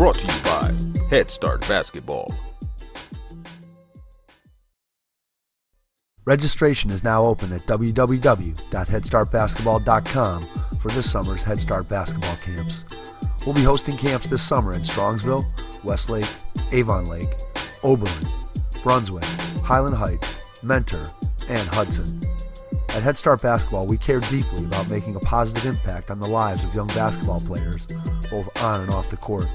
Brought to you by Head Start Basketball. Registration is now open at www.headstartbasketball.com for this summer's Head Start basketball camps. We'll be hosting camps this summer in Strongsville, Westlake, Avon Lake, Oberlin, Brunswick, Highland Heights, Mentor, and Hudson. At Head Start Basketball, we care deeply about making a positive impact on the lives of young basketball players, both on and off the court.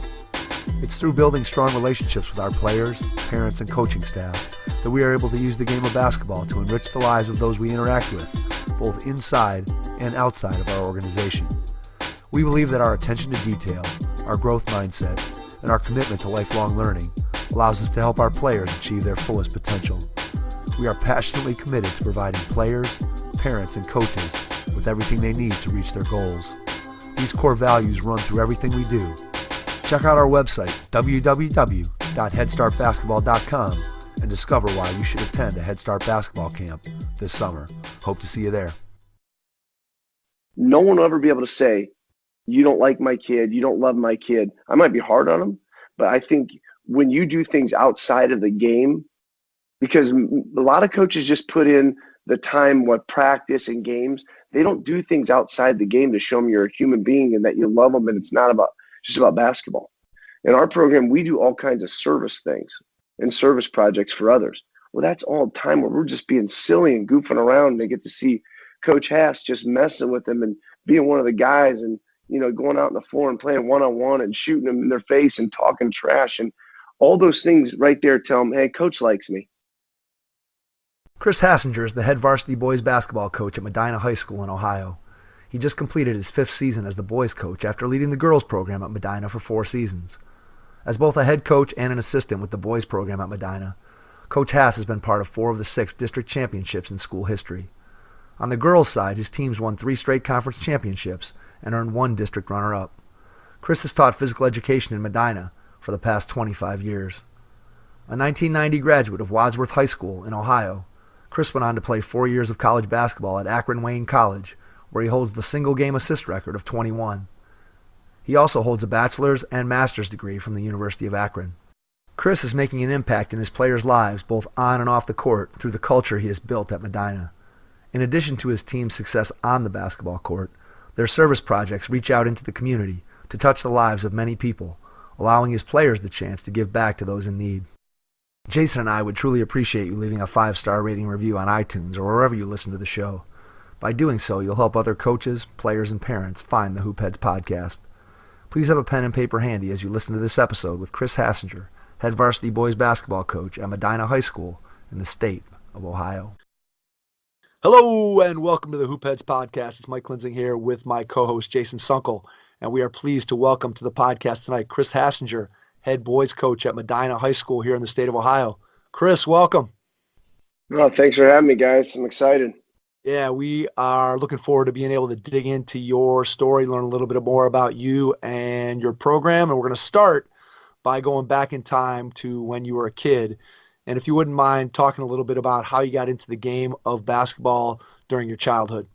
It's through building strong relationships with our players, parents, and coaching staff that we are able to use the game of basketball to enrich the lives of those we interact with, both inside and outside of our organization. We believe that our attention to detail, our growth mindset, and our commitment to lifelong learning allows us to help our players achieve their fullest potential. We are passionately committed to providing players, parents, and coaches with everything they need to reach their goals. These core values run through everything we do. Check out our website, www.headstartbasketball.com, and discover why you should attend a Head Start basketball camp this summer. Hope to see you there. No one will ever be able to say, you don't like my kid, you don't love my kid. I might be hard on them, but I think when you do things outside of the game, because a lot of coaches just put in the time, what practice and games, they don't do things outside the game to show them you're a human being and that you love them and it's not about just about basketball. In our program, we do all kinds of service things and service projects for others. Well, that's all time where we're just being silly and goofing around, and they get to see Coach Hass just messing with them and being one of the guys and, you know, going out on the floor and playing one-on-one and shooting them in their face and talking trash. And all those things right there tell them, hey, Coach likes me. Chris Hassinger is the head varsity boys basketball coach at Medina High School in Ohio. He just completed his 5th season as the boys coach after leading the girls program at Medina for 4 seasons. As both a head coach and an assistant with the boys program at Medina, Coach Hass has been part of 4 of the 6 district championships in school history. On the girls' side, his teams won 3 straight conference championships and earned 1 district runner-up. Chris has taught physical education in Medina for the past 25 years. A 1990 graduate of Wadsworth High School in Ohio, Chris went on to play 4 years of college basketball at Akron Wayne College, where he holds the single-game assist record of 21. He also holds a bachelor's and master's degree from the University of Akron. Chris is making an impact in his players' lives both on and off the court through the culture he has built at Medina. In addition to his team's success on the basketball court, their service projects reach out into the community to touch the lives of many people, allowing his players the chance to give back to those in need. Jason and I would truly appreciate you leaving a 5-star rating review on iTunes or wherever you listen to the show. By doing so, you'll help other coaches, players, and parents find the Hoopheads podcast. Please have a pen and paper handy as you listen to this episode with Chris Hassinger, head varsity boys basketball coach at Medina High School in the state of Ohio. Hello and welcome to the Hoopheads podcast. It's Mike Klinzing here with my co-host Jason Sunkel, and we are pleased to welcome to the podcast tonight Chris Hassinger, head boys coach at Medina High School here in the state of Ohio. Chris, welcome. Well, thanks for having me, guys. I'm excited. Yeah, we are looking forward to being able to dig into your story, learn a little bit more about you and your program. And we're going to start by going back in time to when you were a kid. And if you wouldn't mind talking a little bit about how you got into the game of basketball during your childhood.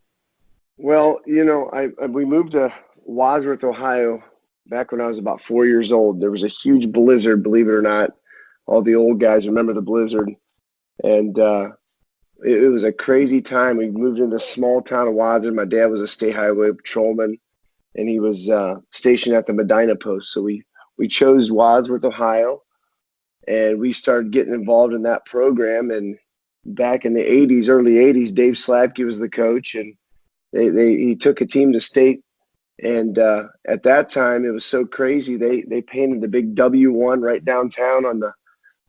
Well, you know, we moved to Wadsworth, Ohio, back when I was about 4 years old. There was a huge blizzard, believe it or not. All the old guys remember the blizzard. And it was a crazy time. We moved into a small town of Wadsworth. My dad was a state highway patrolman, and he was stationed at the Medina post. So we chose Wadsworth, Ohio, and we started getting involved in that program. And back in the 80s, early 80s, Dave Sladke was the coach, and he took a team to state. And at that time, it was so crazy. They painted the big W1 right downtown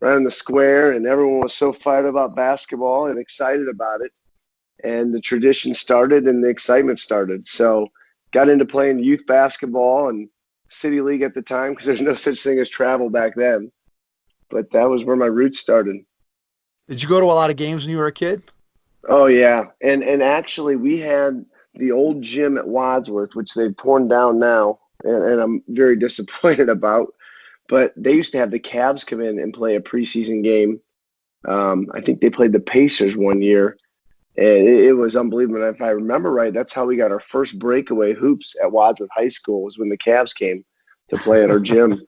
right on the square, and everyone was so fired about basketball and excited about it. And the tradition started and the excitement started. So got into playing youth basketball and city league at the time because there's no such thing as travel back then. But that was where my roots started. Did you go to a lot of games when you were a kid? Oh, yeah. And actually, we had the old gym at Wadsworth, which they've torn down now, and I'm very disappointed about. But they used to have the Cavs come in and play a preseason game. I think they played the Pacers one year, and it was unbelievable. And if I remember right, that's how we got our first breakaway hoops at Wadsworth High School, was when the Cavs came to play at our gym.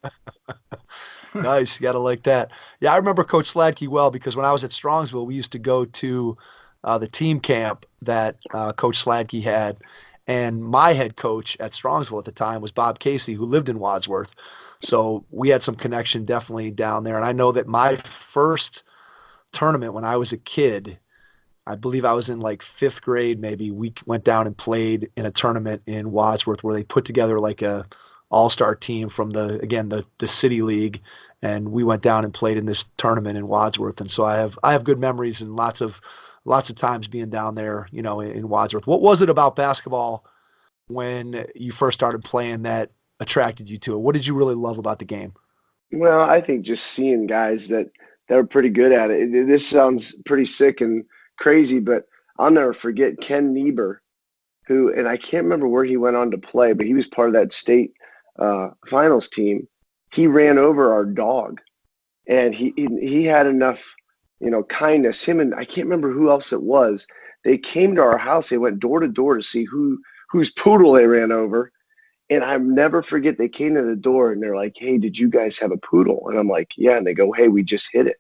Nice. You got to like that. Yeah, I remember Coach Sladkey well because when I was at Strongsville, we used to go to the team camp that Coach Sladkey had. And my head coach at Strongsville at the time was Bob Casey, who lived in Wadsworth. So we had some connection definitely down there. And I know that my first tournament when I was a kid, I believe I was in like fifth grade, maybe, we went down and played in a tournament in Wadsworth where they put together like a all-star team from the city league, and we went down and played in this tournament in Wadsworth. And so I have good memories and lots of times being down there, in Wadsworth. What was it about basketball when you first started playing that attracted you to it? What did you really love about the game? Well, I think just seeing guys that were pretty good at it. This sounds pretty sick and crazy, but I'll never forget Ken Niebuhr, and I can't remember where he went on to play, but he was part of that state finals team. He ran over our dog, and he had enough, kindness. Him and I can't remember who else it was. They came to our house. They went door to door to see whose poodle they ran over. And I'll never forget, they came to the door and they're like, "Hey, did you guys have a poodle?" And I'm like, "Yeah." And they go, "Hey, we just hit it."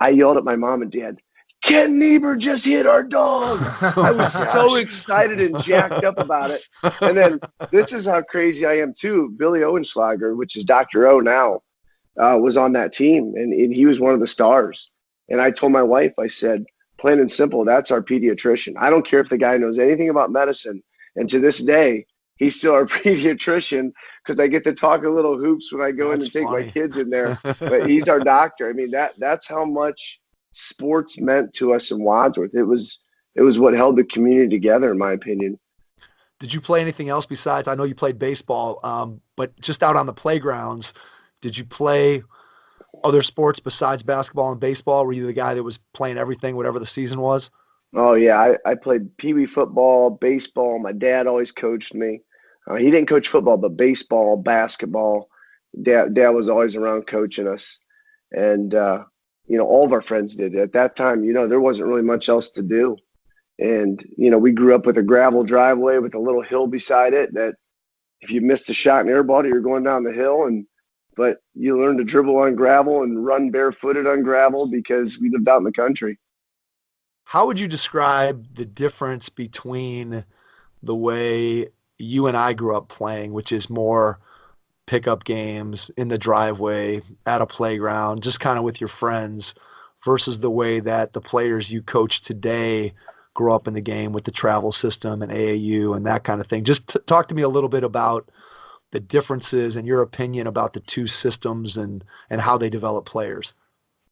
I yelled at my mom and dad, "Ken Niebuhr just hit our dog." I was so excited and jacked up about it. And then this is how crazy I am too. Billy Owenschlager, which is Dr. O now, was on that team, and he was one of the stars. And I told my wife, I said, plain and simple, that's our pediatrician. I don't care if the guy knows anything about medicine. And to this day, he's still our pediatrician because I get to talk a little hoops when I go in and take my kids in there. But he's our doctor. I mean, that's how much sports meant to us in Wadsworth. It was what held the community together, in my opinion. Did you play anything else besides? I know you played baseball, but just out on the playgrounds, did you play other sports besides basketball and baseball? Were you the guy that was playing everything, whatever the season was? Oh yeah, I played pee wee football, baseball. My dad always coached me. He didn't coach football, but baseball, basketball. Dad was always around coaching us, and all of our friends did. At that time, there wasn't really much else to do. And, we grew up with a gravel driveway with a little hill beside it that if you missed a shot and air ball, you're going down the hill. But you learn to dribble on gravel and run barefooted on gravel because we lived out in the country. How would you describe the difference between the way you and I grew up playing, which is more pickup games in the driveway, at a playground, just kind of with your friends, versus the way that the players you coach today grew up in the game with the travel system and AAU and that kind of thing? Just talk to me a little bit about the differences and your opinion about the two systems and how they develop players.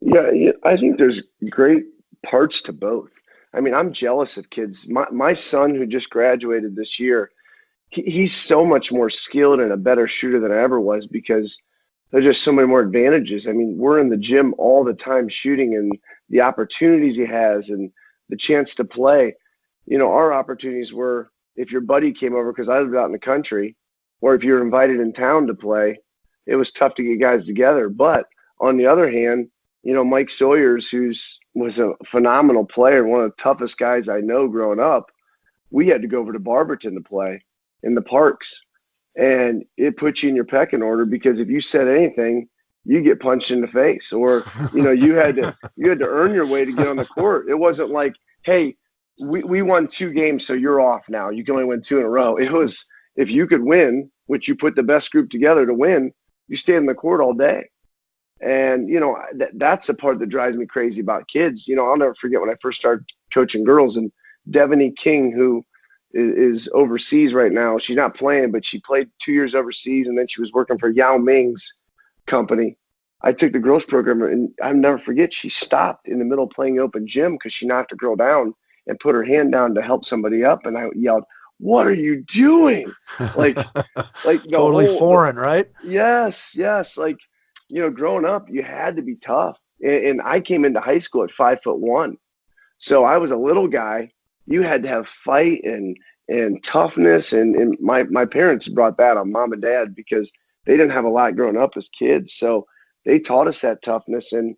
Yeah, I think there's great parts to both. I mean, I'm jealous of kids. My son, who just graduated this year, he's so much more skilled and a better shooter than I ever was because there's just so many more advantages. I mean, we're in the gym all the time shooting, and the opportunities he has and the chance to play. Our opportunities were if your buddy came over, because I lived out in the country, or if you were invited in town to play, it was tough to get guys together. But on the other hand, Mike Sawyers, was a phenomenal player, one of the toughest guys I know growing up, we had to go over to Barberton to play in the parks. And it puts you in your pecking order because if you said anything, you get punched in the face, or you had to earn your way to get on the court. It wasn't like, hey, we won 2 games, so you're off now. You can only win 2 in a row. It was if you could win, which you put the best group together to win, you stayed in the court all day. And that's the part that drives me crazy about kids. I'll never forget when I first started coaching girls, and Devaney King, who is overseas right now. She's not playing, but she played 2 years overseas, and then she was working for Yao Ming's company. I took the girls program, and I'll never forget, she stopped in the middle of playing open gym because she knocked a girl down and put her hand down to help somebody up. And I yelled, "What are you doing?" Like Totally foreign, right? Yes. Like, growing up, you had to be tough. And I came into high school at 5'1". So I was a little guy. You had to have fight and toughness. And my parents brought that on mom and dad because they didn't have a lot growing up as kids. So they taught us that toughness. And,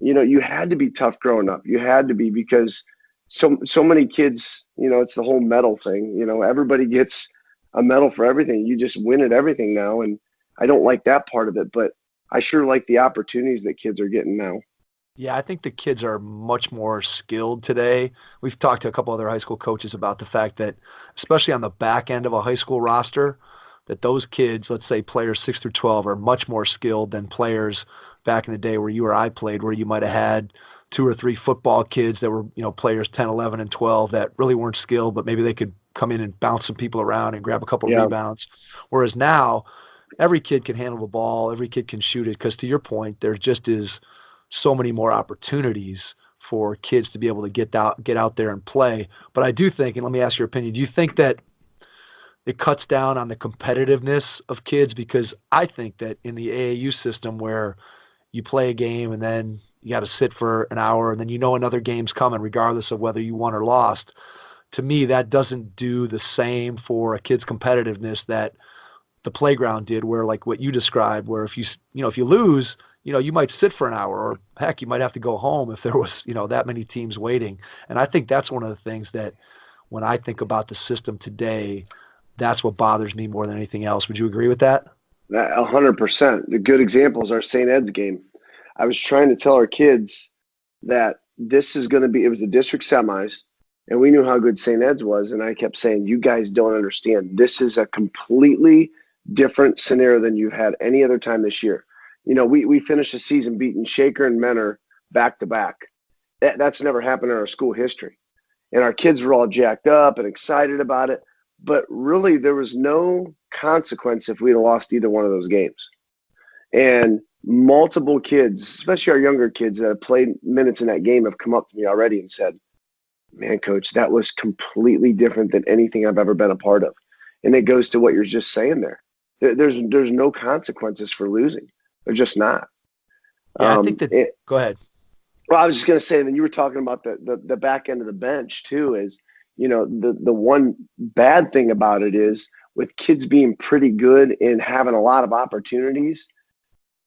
you had to be tough growing up. You had to be, because so many kids, it's the whole medal thing. Everybody gets a medal for everything. You just win at everything now. And I don't like that part of it, but I sure like the opportunities that kids are getting now. Yeah, I think the kids are much more skilled today. We've talked to a couple other high school coaches about the fact that, especially on the back end of a high school roster, that those kids, let's say players 6 through 12, are much more skilled than players back in the day where you or I played, where you might have had 2 or 3 football kids that were, players 10, 11, and 12 that really weren't skilled, but maybe they could come in and bounce some people around and grab a couple of Yeah. rebounds. Whereas now, every kid can handle the ball, every kid can shoot it, because to your point, there just is so many more opportunities for kids to be able to get out there and play. But I do think, and let me ask your opinion, do you think that it cuts down on the competitiveness of kids? Because I think that in the AAU system, where you play a game and then you got to sit for an hour and then another game's coming regardless of whether you won or lost, to me that doesn't do the same for a kid's competitiveness that the playground did, where like what you described, where if you lose, you might sit for an hour, or heck, you might have to go home if there was, that many teams waiting. And I think that's one of the things that when I think about the system today, that's what bothers me more than anything else. Would you agree with that? 100%. The good example is our St. Ed's game. I was trying to tell our kids that this is going to be, it was the district semis, and we knew how good St. Ed's was. And I kept saying, you guys don't understand. This is a completely different scenario than you've had any other time this year. We finished the season beating Shaker and Menor back to back. That's never happened in our school history. And our kids were all jacked up and excited about it. But really, there was no consequence if we had lost either one of those games. And multiple kids, especially our younger kids that have played minutes in that game, have come up to me already and said, man, coach, that was completely different than anything I've ever been a part of. And it goes to what you're just saying there. There's no consequences for losing. They're just not. Yeah, I think that. Go ahead. Well, I was just going to say, when you were talking about the back end of the bench too, is the one bad thing about it is with kids being pretty good and having a lot of opportunities,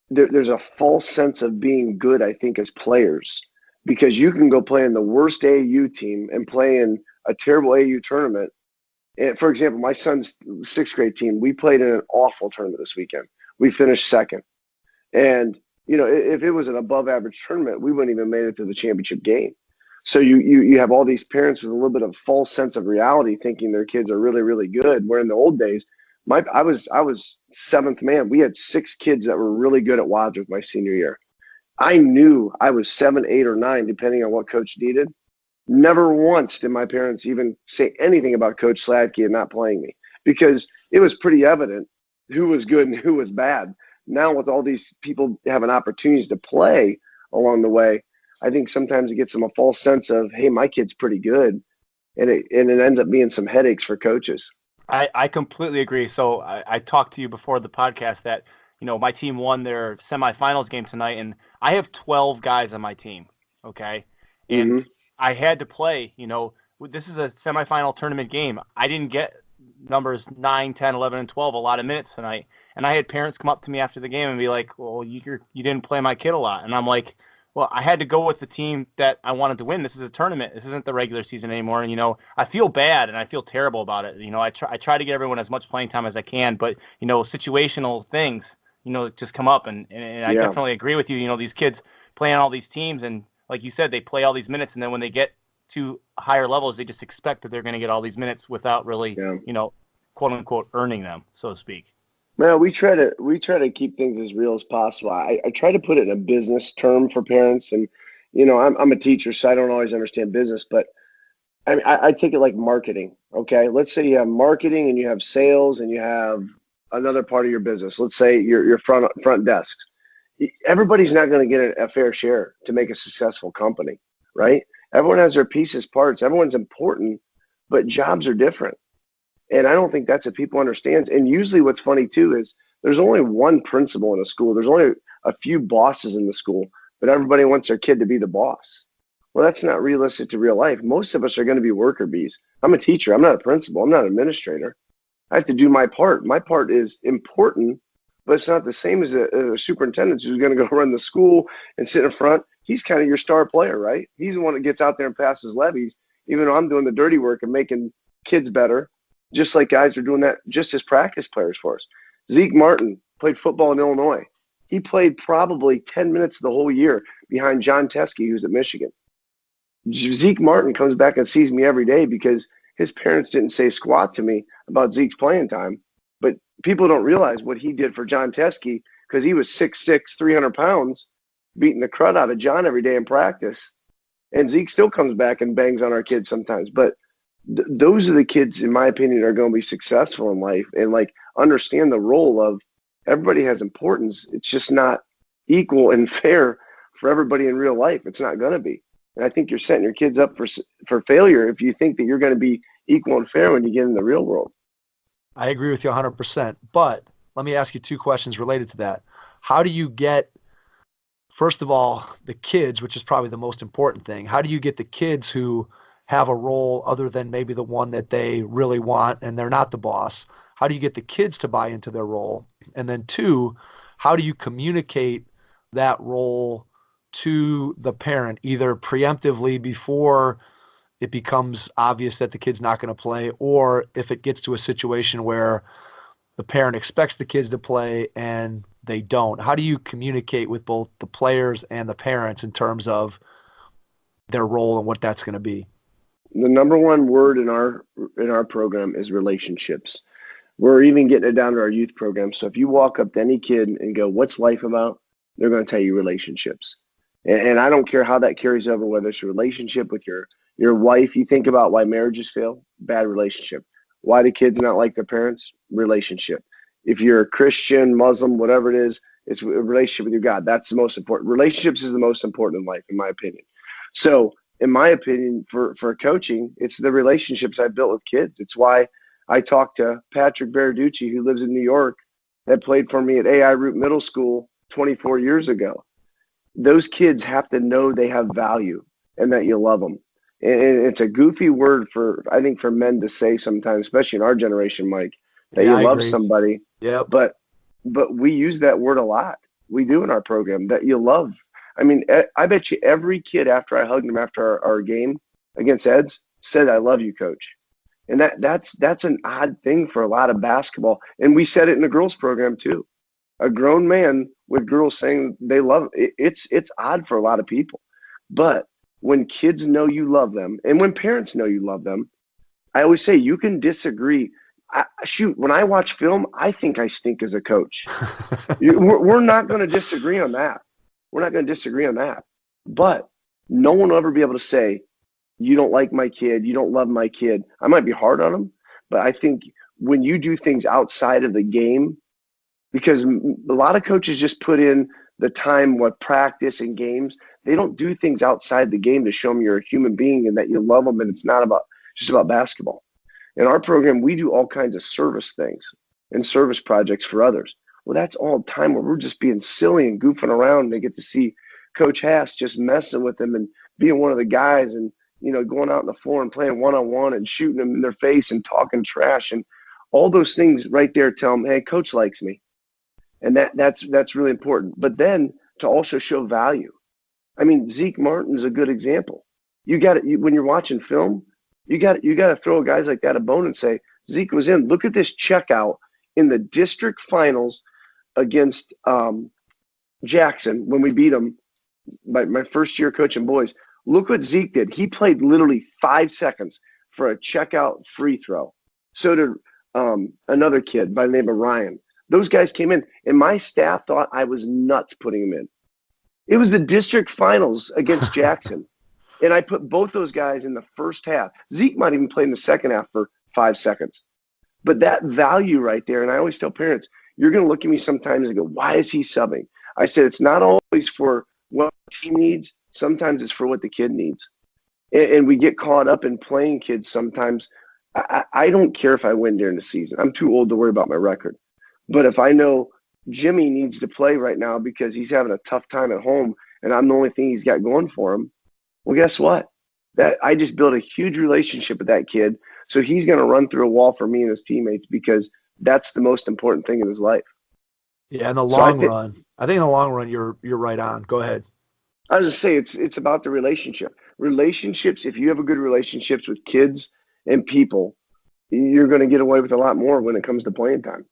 there's a false sense of being good, I think, as players, because you can go play in the worst AAU team and play in a terrible AAU tournament. And for example, my son's 6th grade team, we played in an awful tournament this weekend. We finished 2nd. And, if it was an above average tournament, we wouldn't even made it to the championship game. So you have all these parents with a little bit of false sense of reality thinking their kids are really, really good. Where in the old days, I was 7th man. We had 6 kids that were really good at Wadsworth my senior year. I knew I was 7, 8, or 9, depending on what coach needed. Never once did my parents even say anything about Coach Sladke and not playing me, because it was pretty evident who was good and who was bad. Now with all these people having opportunities to play along the way, I think sometimes it gets them a false sense of, hey, my kid's pretty good, and it ends up being some headaches for coaches. I completely agree. So I talked to you before the podcast that, my team won their semifinals game tonight, and I have 12 guys on my team, okay? And I had to play, this is a semifinal tournament game. I didn't get numbers 9, 10, 11, and 12 a lot of minutes tonight. And I had parents come up to me after the game and be like, well, you didn't play my kid a lot. And I'm like, well, I had to go with the team that I wanted to win. This is a tournament. This isn't the regular season anymore. And, I feel bad and I feel terrible about it. I try to get everyone as much playing time as I can, but, situational things, just come up. And I definitely agree with you. These kids play on all these teams, and like you said, they play all these minutes. And then when they get to higher levels, they just expect that they're going to get all these minutes without really, quote unquote, earning them, so to speak. Man, we try to keep things as real as possible. I try to put it in a business term for parents, and I'm a teacher, so I don't always understand business, but I take it like marketing. Okay, let's say you have marketing and you have sales and you have another part of your business. Let's say your front desk. Everybody's not going to get a fair share to make a successful company, right? Everyone has their pieces, parts. Everyone's important, but jobs are different. And I don't think that's what people understand. And usually what's funny too is there's only one principal in a school. There's only a few bosses in the school, but everybody wants their kid to be the boss. Well, that's not realistic to real life. Most of us are going to be worker bees. I'm a teacher. I'm not a principal. I'm not an administrator. I have to do my part. My part is important, but it's not the same as a superintendent who's going to go run the school and sit in front. He's kind of your star player, right? He's the one that gets out there and passes levies, even though I'm doing the dirty work and making kids better. Just like guys are doing that just as practice players for us. Zeke Martin, played football in Illinois. He played probably 10 minutes the whole year behind John Teskey, who's at Michigan. Zeke Martin comes back and sees me every day because his parents didn't say squat to me about Zeke's playing time. But people don't realize what he did for John Teskey because he was 6'6", 300 pounds, beating the crud out of John every day in practice. And Zeke still comes back and bangs on our kids sometimes. But those are the kids, in my opinion, are going to be successful in life and like understand the role of everybody has importance. It's just not equal and fair for everybody in real life. It's not going to be. And I think you're setting your kids up for failure if you think that you're going to be equal and fair when you get in the real world. I agree with you 100%. But let me ask you two questions related to that. How do you get, first of all, the kids, which is probably the most important thing, how do you get the kids who have a role other than maybe the one that they really want and they're not the boss? How do you get the kids to buy into their role? And then two, how do you communicate that role to the parent, either preemptively before it becomes obvious that the kid's not going to play, or if it gets to a situation where the parent expects the kids to play and they don't? How do you communicate with both the players and the parents in terms of their role and what that's going to be? The number one word in our program is relationships. We're even getting it down to our youth program. So if you walk up to any kid and go, "What's life about?" they're going to tell you relationships. And I don't care how that carries over, whether it's a relationship with your wife. You think about why marriages fail, bad relationship. Why do kids not like their parents? Relationship. If you're a Christian, Muslim, whatever it is, it's a relationship with your God. That's the most important. Relationships is the most important in life, in my opinion. So in my opinion, for coaching, it's the relationships I built with kids. It's why I talked to Patrick Baraducci, who lives in New York, that played for me at AI Root Middle School 24 years ago. Those kids have to know they have value and that you love them. And it's a goofy word I think for men to say sometimes, especially in our generation, Mike, that you love somebody. Yeah. But we use that word a lot. We do in our program, that you love. I mean, I bet you every kid after I hugged him after our game against Eds said, "I love you, coach." And that's an odd thing for a lot of basketball. And we said it in the girls program too. A grown man with girls saying they love it. It's odd for a lot of people. But when kids know you love them and when parents know you love them, I always say you can disagree. When I watch film, I think I stink as a coach. We're not going to disagree on that. We're not going to disagree on that. But no one will ever be able to say, "You don't like my kid. You don't love my kid." I might be hard on them, but I think when you do things outside of the game, because a lot of coaches just put in the time with practice and games. They don't do things outside the game to show them you're a human being and that you love them and it's not just about basketball. In our program, we do all kinds of service things and service projects for others. Well, that's all time where we're just being silly and goofing around. And they get to see Coach Hass just messing with them and being one of the guys and, going out on the floor and playing one-on-one and shooting them in their face and talking trash. And all those things right there tell them, "Hey, coach likes me." And that's really important. But then to also show value. I mean, Zeke Martin's a good example. When you're watching film, you got to throw guys like that a bone and say, Zeke was in. Look at this checkout in the district finals against Jackson when we beat them. My first year coaching boys. Look what Zeke did. He played literally 5 seconds for a checkout free throw. So did another kid by the name of Ryan. Those guys came in, and my staff thought I was nuts putting them in. It was the district finals against Jackson, and I put both those guys in the first half. Zeke might even play in the second half for 5 seconds. But that value right there, and I always tell parents, you're going to look at me sometimes and go, "Why is he subbing?" I said, it's not always for what the team needs. Sometimes it's for what the kid needs. And we get caught up in playing kids sometimes. I don't care if I win during the season. I'm too old to worry about my record. But if I know Jimmy needs to play right now because he's having a tough time at home and I'm the only thing he's got going for him, well, guess what? That I just built a huge relationship with that kid. So he's going to run through a wall for me and his teammates because that's the most important thing in his life. Yeah, in the long run. I think in the long run, you're right on. Go ahead. I was just say it's about the relationship. Relationships, if you have a good relationships with kids and people, you're going to get away with a lot more when it comes to playing time.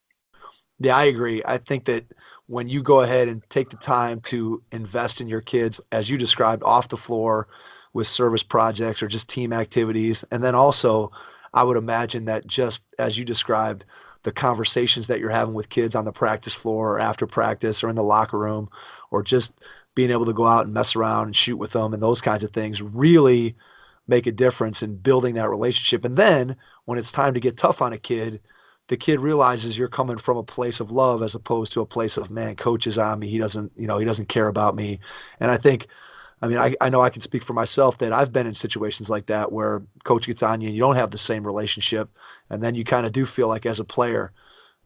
Yeah, I agree. I think that when you go ahead and take the time to invest in your kids, as you described, off the floor with service projects or just team activities, and then also I would imagine that just as you described, the conversations that you're having with kids on the practice floor or after practice or in the locker room, or just being able to go out and mess around and shoot with them and those kinds of things really make a difference in building that relationship. And then when it's time to get tough on a kid, the kid realizes you're coming from a place of love as opposed to a place of, man, coach is on me. He doesn't, he doesn't care about me. And I think, I mean, I know I can speak for myself that I've been in situations like that where coach gets on you and you don't have the same relationship. And then you kind of do feel like as a player,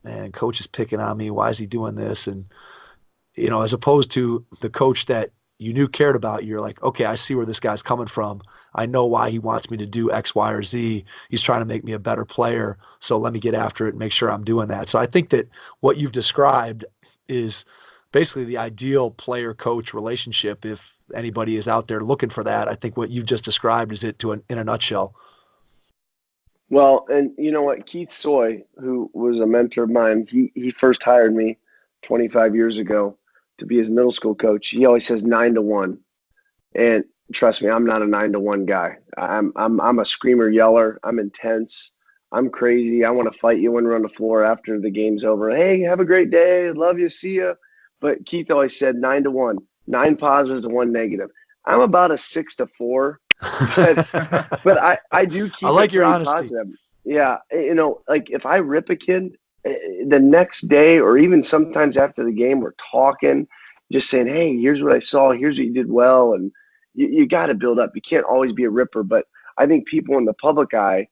man, coach is picking on me. Why is he doing this? And, as opposed to the coach that you knew cared about you, you're like, okay, I see where this guy's coming from. I know why he wants me to do X, Y, or Z. He's trying to make me a better player. So let me get after it and make sure I'm doing that. So I think that what you've described is basically the ideal player-coach relationship. If anybody is out there looking for that, I think what you've just described is it in a nutshell. Well, and you know what? Keith Soy, who was a mentor of mine, he first hired me 25 years ago to be his middle school coach. He always says 9-1. And trust me, I'm not a 9-1 guy. I'm a screamer yeller. I'm intense. I'm crazy. I want to fight you when we're on the floor after the game's over. Hey, have a great day. Love you. See ya. But Keith always said 9-1, 9 positives to 1 negative. I'm about a 6-4, but I do keep I like it your pretty honesty. positive. Yeah, like if I rip a kid the next day or even sometimes after the game, we're talking, just saying, hey, here's what I saw. Here's what you did well. And you got to build up. You can't always be a ripper. But I think people in the public eye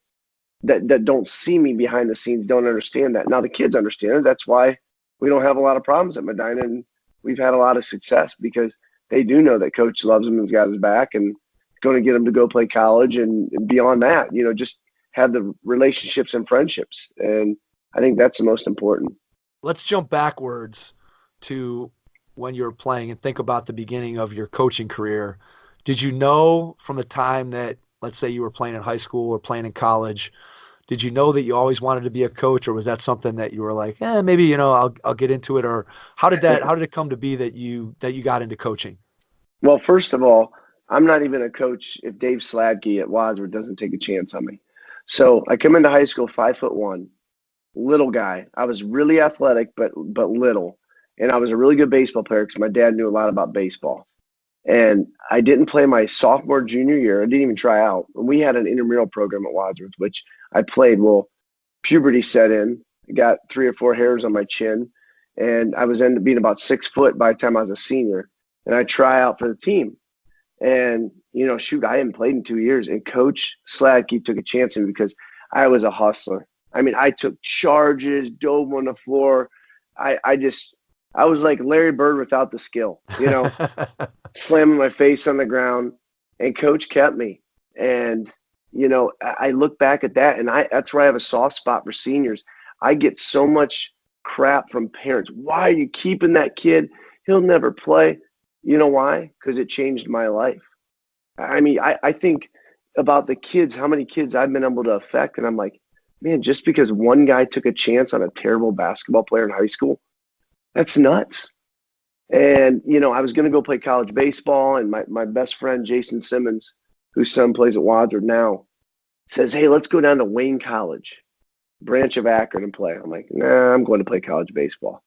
that don't see me behind the scenes don't understand that. Now the kids understand it. That's why we don't have a lot of problems at Medina, and we've had a lot of success because they do know that coach loves him and's got his back and going to get him to go play college and beyond that, just have the relationships and friendships. And I think that's the most important. Let's jump backwards to when you were playing and think about the beginning of your coaching career. Did you know from the time that, let's say, you were playing in high school or playing in college, did you know that you always wanted to be a coach, or was that something that you were like, maybe, I'll get into it? Or how did it come to be that you got into coaching? Well, first of all, I'm not even a coach if Dave Sladkey at Wadsworth doesn't take a chance on me. So I come into high school 5'1", little guy. I was really athletic, but little. And I was a really good baseball player because my dad knew a lot about baseball. And I didn't play my sophomore, junior year. I didn't even try out. And we had an intramural program at Wadsworth, which I played. Well, puberty set in. I got 3 or 4 hairs on my chin. And I was ended up being about 6 foot by the time I was a senior. And I try out for the team. And, I hadn't played in 2 years. And Coach Sladkey took a chance on me because I was a hustler. I mean, I took charges, dove on the floor. I was like Larry Bird without the skill, slamming my face on the ground, and coach kept me. And, I look back at that, and that's where I have a soft spot for seniors. I get so much crap from parents. Why are you keeping that kid? He'll never play. You know why? Because it changed my life. I mean, I think about the kids, how many kids I've been able to affect. And I'm like, man, just because one guy took a chance on a terrible basketball player in high school, that's nuts. And, I was going to go play college baseball, and my best friend, Jason Simmons, whose son plays at Wadsworth now, says, hey, let's go down to Wayne College, branch of Akron, and play. I'm like, nah, I'm going to play college baseball.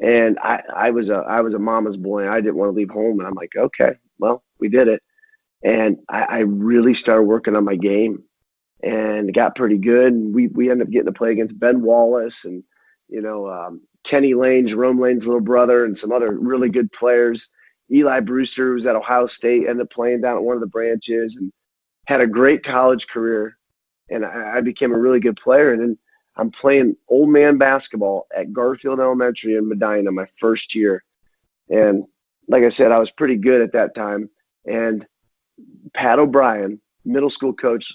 And I was a mama's boy, and I didn't want to leave home. And I'm like, okay, well, we did it. And I really started working on my game and got pretty good. And we ended up getting to play against Ben Wallace and, Kenny Lane, Jerome Lane's little brother, and some other really good players. Eli Brewster, who was at Ohio State, ended up playing down at one of the branches and had a great college career. And I became a really good player. And then I'm playing old man basketball at Garfield Elementary in Medina my first year. And like I said, I was pretty good at that time. And Pat O'Brien, middle school coach,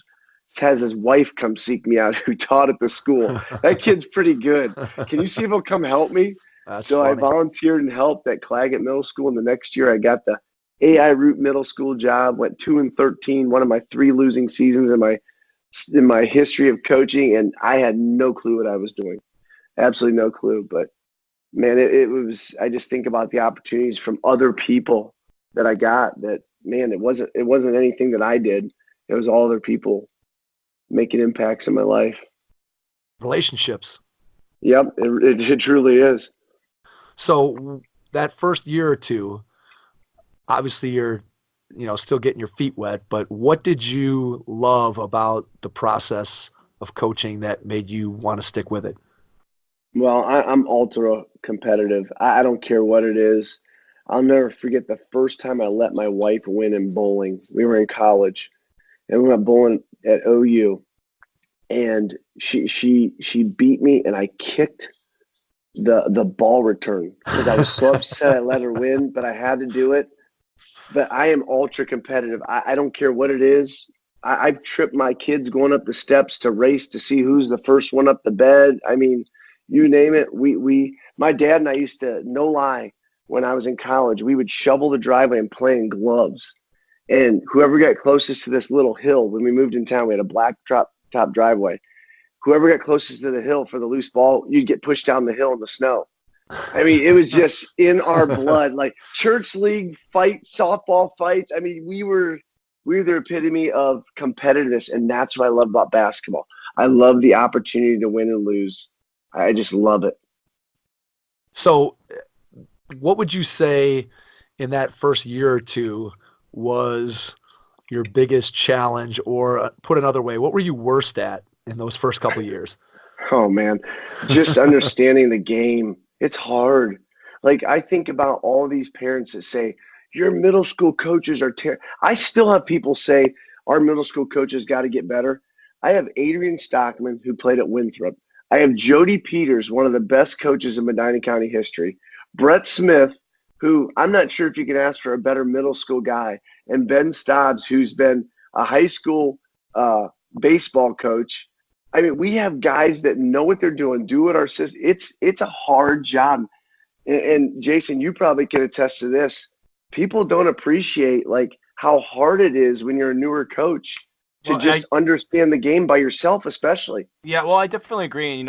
has his wife come seek me out who taught at the school. That kid's pretty good. Can you see if he'll come help me? That's so funny. I volunteered and helped at Claggett Middle School. And the next year I got the AI Root Middle School job, went 2-13, one of my 3 losing seasons in my history of coaching. And I had no clue what I was doing. Absolutely no clue. But man, it was, I just think about the opportunities from other people that I got that, man, it wasn't anything that I did. It was all other people making impacts in my life. Relationships. Yep, it truly is. So that first year or two, obviously you're, still getting your feet wet, but what did you love about the process of coaching that made you want to stick with it? Well, I'm ultra competitive. I don't care what it is. I'll never forget the first time I let my wife win in bowling. We were in college, and we went bowling at OU, and she beat me, and I kicked the ball return because I was so upset I let her win, but I had to do it. But I am ultra competitive. I don't care what it is. I've tripped my kids going up the steps to race to see who's the first one up the bed. I mean, you name it. My dad and I used to, no lie, when I was in college, we would shovel the driveway and play in gloves. And whoever got closest to this little hill, when we moved in town, we had a black top driveway. Whoever got closest to the hill for the loose ball, you'd get pushed down the hill in the snow. I mean, it was just in our blood, like church league fights, softball fights. I mean, we were the epitome of competitiveness, and that's what I love about basketball. I love the opportunity to win and lose. I just love it. So what would you say in that first year or two was your biggest challenge, or put another way, what were you worst at in those first couple of years? Oh, man, just understanding the game. It's hard. Like, I think about all these parents that say, your middle school coaches are terrible. I still have people say our middle school coaches got to get better. I have Adrian Stockman, who played at Winthrop. I have Jody Peters, one of the best coaches in Medina County history. Brett Smith, who I'm not sure if you can ask for a better middle school guy. And Ben Stobbs, who's been a high school baseball coach. I mean, we have guys that know what they're doing, do what our system. It's a hard job. And Jason, you probably can attest to this. People don't appreciate like how hard it is when you're a newer coach to understand the game by yourself, especially. Yeah, well, I definitely agree.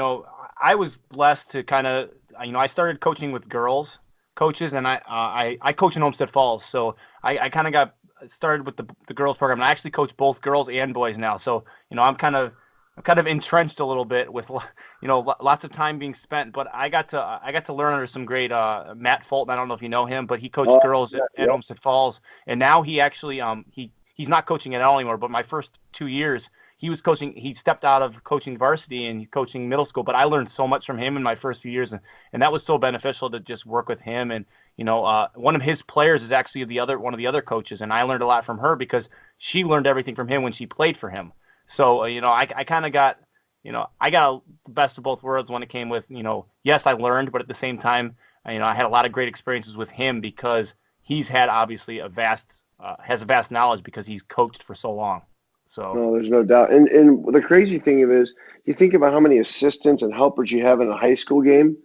I was blessed to kind of, I started coaching with girls coaches, and I coach in Homestead Falls, so I kind of got started with the girls program. And I actually coach both girls and boys now, so I'm kind of entrenched a little bit with lots of time being spent. But I got to learn under some great Matt Fulton. I don't know if you know him, but he coached girls at Homestead Falls, and now he actually he's not coaching at all anymore. But my first 2 years he was coaching. He stepped out of coaching varsity and coaching middle school. But I learned so much from him in my first few years, and that was so beneficial to just work with him. And one of his players is actually one of the other coaches, and I learned a lot from her because she learned everything from him when she played for him. So, I kind of got, I got the best of both worlds when it came with, yes, I learned, but at the same time, I had a lot of great experiences with him because he's had obviously has a vast knowledge because he's coached for so long. So no, there's no doubt. And the crazy thing of it is, you think about how many assistants and helpers you have in a high school game.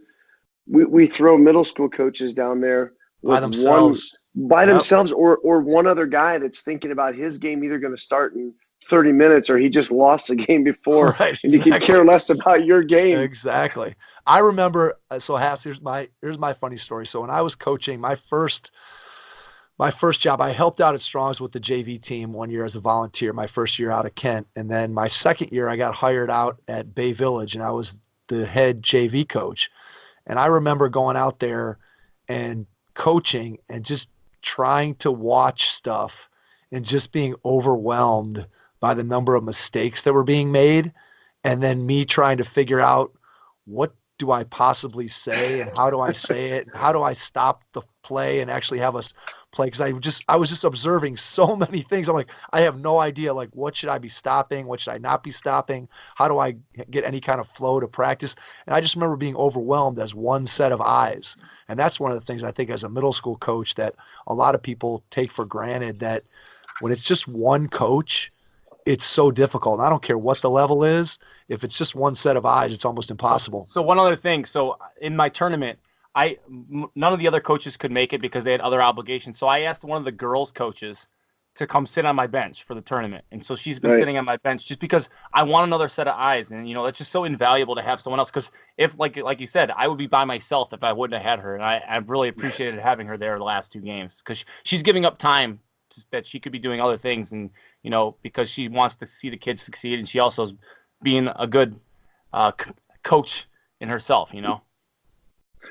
We throw middle school coaches down there by themselves, or one other guy that's thinking about his game either going to start in 30 minutes or he just lost the game before, right, and you can care less about your game. Exactly. I remember, so Hass, here's my funny story. So when I was coaching my first job, I helped out at Strong's with the JV team 1 year as a volunteer, my first year out of Kent. And then my second year I got hired out at Bay Village, and I was the head JV coach. And I remember going out there and coaching and just trying to watch stuff and just being overwhelmed by the number of mistakes that were being made, and then me trying to figure out what do I possibly say and how do I say it and how do I stop the play and actually have us play, because I was just observing so many things. I'm like, I have no idea, like, what should I be stopping, what should I not be stopping, how do I get any kind of flow to practice. And I just remember being overwhelmed as one set of eyes. And that's one of the things I think as a middle school coach that a lot of people take for granted, that when it's just one coach, it's so difficult. And I don't care what the level is. If it's just one set of eyes, it's almost impossible. So one other thing. So in my tournament, none of the other coaches could make it because they had other obligations. So I asked one of the girls' coaches to come sit on my bench for the tournament. And so she's been Right. sitting on my bench just because I want another set of eyes. And, it's just so invaluable to have someone else. Because if, like you said, I would be by myself if I wouldn't have had her. And I've really appreciated having her there the last 2 games because she's giving up time that she could be doing other things. And, because she wants to see the kids succeed. And she also is being a good coach in herself,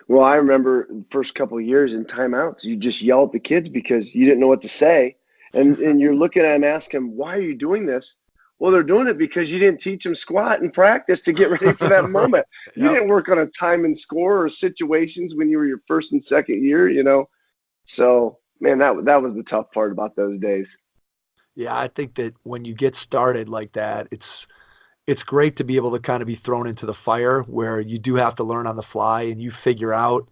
Well, I remember the first couple of years in timeouts, you just yell at the kids because you didn't know what to say. And you're looking at them, asking them, why are you doing this? Well, they're doing it because you didn't teach them squat in practice to get ready for that moment. You Yep. didn't work on a time and score or situations when you were your first and second year, So, man, that was the tough part about those days. Yeah, I think that when you get started like that, it's great to be able to kind of be thrown into the fire where you do have to learn on the fly and you figure out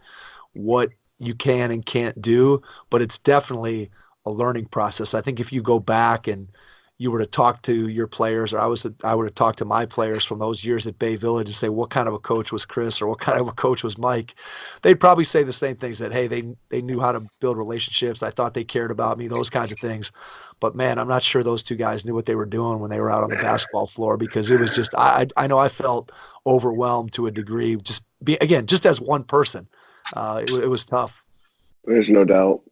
what you can and can't do, but it's definitely a learning process. I think if you go back and you were to talk to your players, or I were to talk to my players from those years at Bay Village and say, what kind of a coach was Chris or what kind of a coach was Mike? They'd probably say the same things, that, hey, they knew how to build relationships. I thought they cared about me, those kinds of things. But man, I'm not sure those 2 guys knew what they were doing when they were out on the basketball floor, because it was just, I know I felt overwhelmed to a degree, just as one person. It was tough. There's no doubt.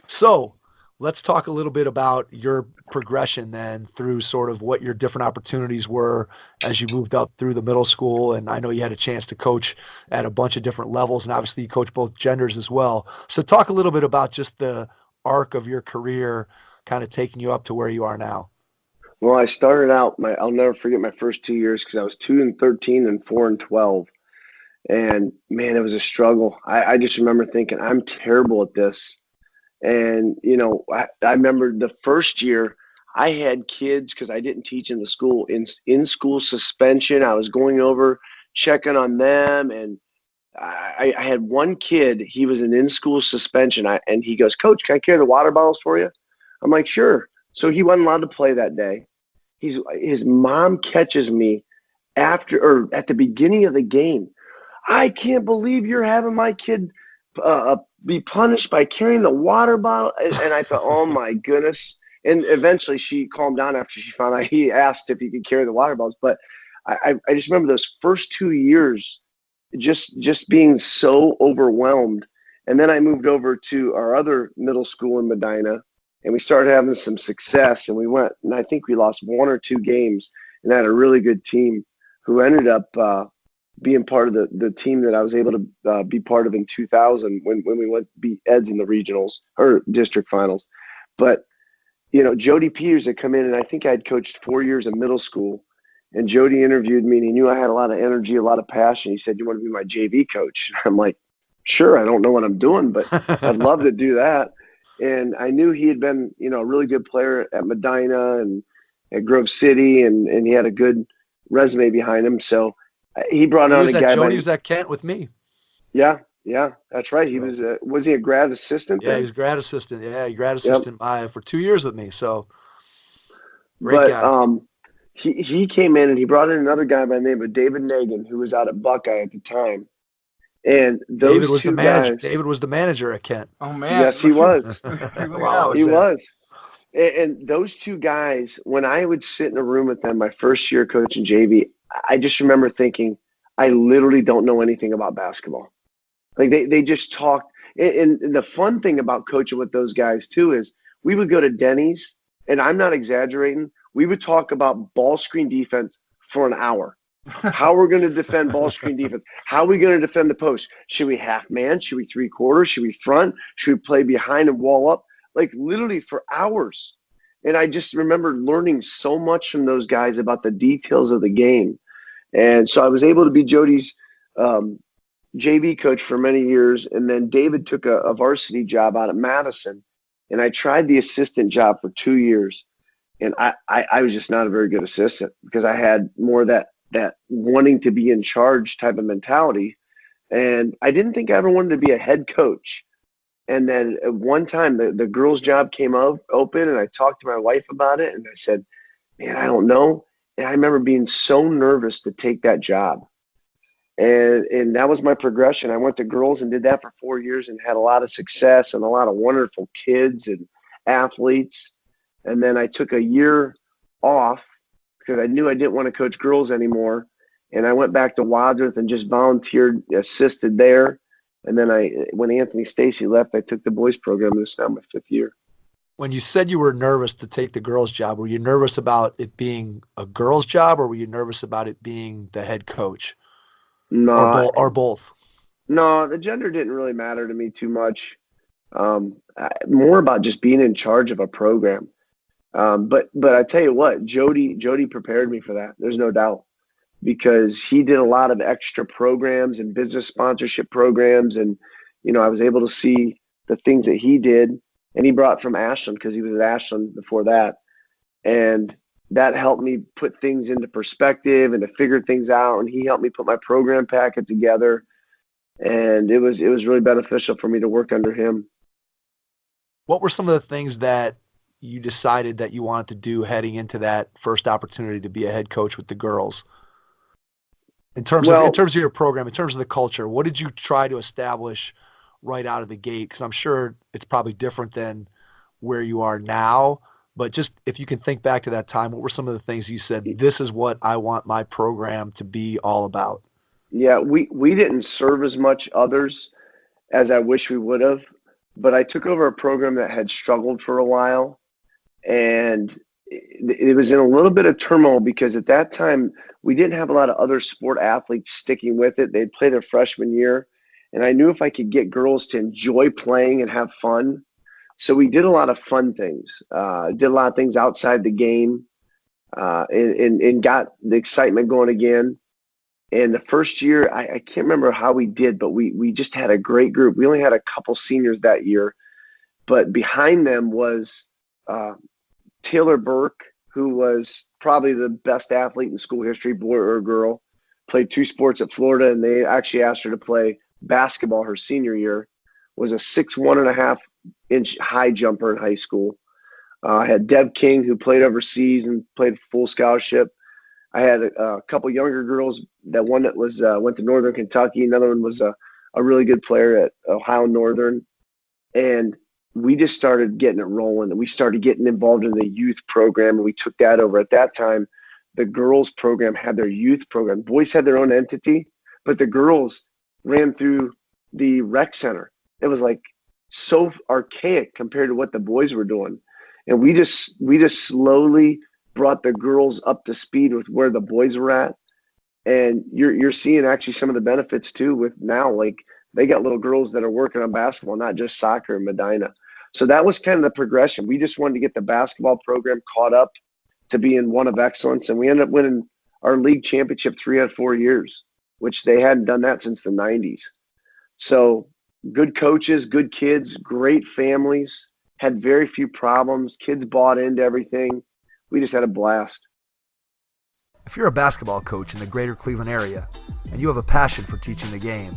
So let's talk a little bit about your progression then through sort of what your different opportunities were as you moved up through the middle school. And I know you had a chance to coach at a bunch of different levels, and obviously you coach both genders as well. So talk a little bit about just the arc of your career kind of taking you up to where you are now. Well, I started out I'll never forget my first 2 years because I was 2-13 and 4-12. And man, it was a struggle. I just remember thinking, I'm terrible at this. And, I remember the first year I had kids because I didn't teach in the school in school suspension. I was going over, checking on them. And I had one kid, he was an in-school suspension. And he goes, Coach, can I carry the water bottles for you? I'm like, sure. So he wasn't allowed to play that day. His mom catches me at the beginning of the game. I can't believe you're having my kid be punished by carrying the water bottle. And I thought, oh my goodness. And eventually she calmed down after she found out. He asked if he could carry the water bottles. But I just remember those first 2 years just being so overwhelmed. And then I moved over to our other middle school in Medina, and we started having some success. And we went, and I think we lost 1 or 2 games, and had a really good team who ended up being part of the team that I was able to be part of in 2000 when we went beat Eds in the regionals or district finals. But, Jody Peters had come in, and I think I had coached 4 years of middle school. And Jody interviewed me, and he knew I had a lot of energy, a lot of passion. He said, you want to be my JV coach? I'm like, sure, I don't know what I'm doing, but I'd love to do that. And I knew he had been, a really good player at Medina and at Grove City, and he had a good resume behind him. So he brought on a guy. Jody was at Kent with me. Yeah, that's right. He was he a grad assistant? Yeah, then? he was grad assistant. Yeah, grad assistant for 2 years with me. So great but guy. He came in and he brought in another guy by the name of David Nagan, who was out at Buckeye at the time. And those two guys. David was the manager at Kent. Oh man. Yes, he was. Wow, he was. And those 2 guys, when I would sit in a room with them my first year coaching JV, I just remember thinking, I literally don't know anything about basketball. Like they just talked. And the fun thing about coaching with those guys too is we would go to Denny's, and I'm not exaggerating, we would talk about ball screen defense for an hour. How we're going to defend ball screen defense. How are we going to defend the post? Should we half man? Should we 3/4? Should we front? Should we play behind and wall up? Like literally for hours. And I just remember learning so much from those guys about the details of the game. And so I was able to be Jody's JV coach for many years. And then David took a varsity job out at Madison. And I tried the assistant job for 2 years. And I was just not a very good assistant because I had more of that wanting to be in charge type of mentality. And I didn't think I ever wanted to be a head coach. And then at one time the girls' job came open, and I talked to my wife about it, and I said, man, I don't know. And I remember being so nervous to take that job. And that was my progression. I went to girls and did that for 4 years and had a lot of success and a lot of wonderful kids and athletes. And then I took a year off because I knew I didn't want to coach girls anymore. And I went back to Wadsworth and just volunteered, assisted there. And then when Anthony Stacy left, I took the boys program. This is now my 5th year. When you said you were nervous to take the girls' job, were you nervous about it being a girls' job, or were you nervous about it being the head coach? No, or both? No, the gender didn't really matter to me too much. More about just being in charge of a program. But I tell you what, Jody prepared me for that. There's no doubt, because he did a lot of extra programs and business sponsorship programs, and I was able to see the things that he did, and he brought from Ashland because he was at Ashland before that, and that helped me put things into perspective and to figure things out. And he helped me put my program packet together, and it was really beneficial for me to work under him. What were some of the things that you decided that you wanted to do heading into that first opportunity to be a head coach with the girls? In terms of your program, in terms of the culture, what did you try to establish right out of the gate? Because I'm sure it's probably different than where you are now. But just if you can think back to that time, what were some of the things you said, this is what I want my program to be all about? Yeah, we didn't serve as much others as I wish we would have, but I took over a program that had struggled for a while, and it was in a little bit of turmoil because at that time we didn't have a lot of other sport athletes sticking with it. They'd play their freshman year, and I knew if I could get girls to enjoy playing and have fun. So we did a lot of fun things, did a lot of things outside the game, and got the excitement going again. And the first year, I can't remember how we did, but we just had a great group. We only had a couple seniors that year, but behind them was Taylor Burke, who was probably the best athlete in school history, boy or girl, played 2 sports at Florida, and they actually asked her to play basketball her senior year, was a 6'1.5" high jumper in high school. I had Deb King, who played overseas and played full scholarship. I had a couple younger girls. That one that was went to Northern Kentucky. Another one was a really good player at Ohio Northern. And we just started getting it rolling. And we started getting involved in the youth program, and we took that over. At that time, the girls program had their youth program. Boys had their own entity, but the girls ran through the rec center. It was like so archaic compared to what the boys were doing. And we just slowly brought the girls up to speed with where the boys were at. And you're seeing actually some of the benefits too with now, like they got little girls that are working on basketball, not just soccer in Medina. So that was kind of the progression. We just wanted to get the basketball program caught up to being one of excellence. And we ended up winning our league championship 3 out of 4 years, which they hadn't done that since the 90s. So good coaches, good kids, great families, had very few problems. Kids bought into everything. We just had a blast. If you're a basketball coach in the greater Cleveland area and you have a passion for teaching the game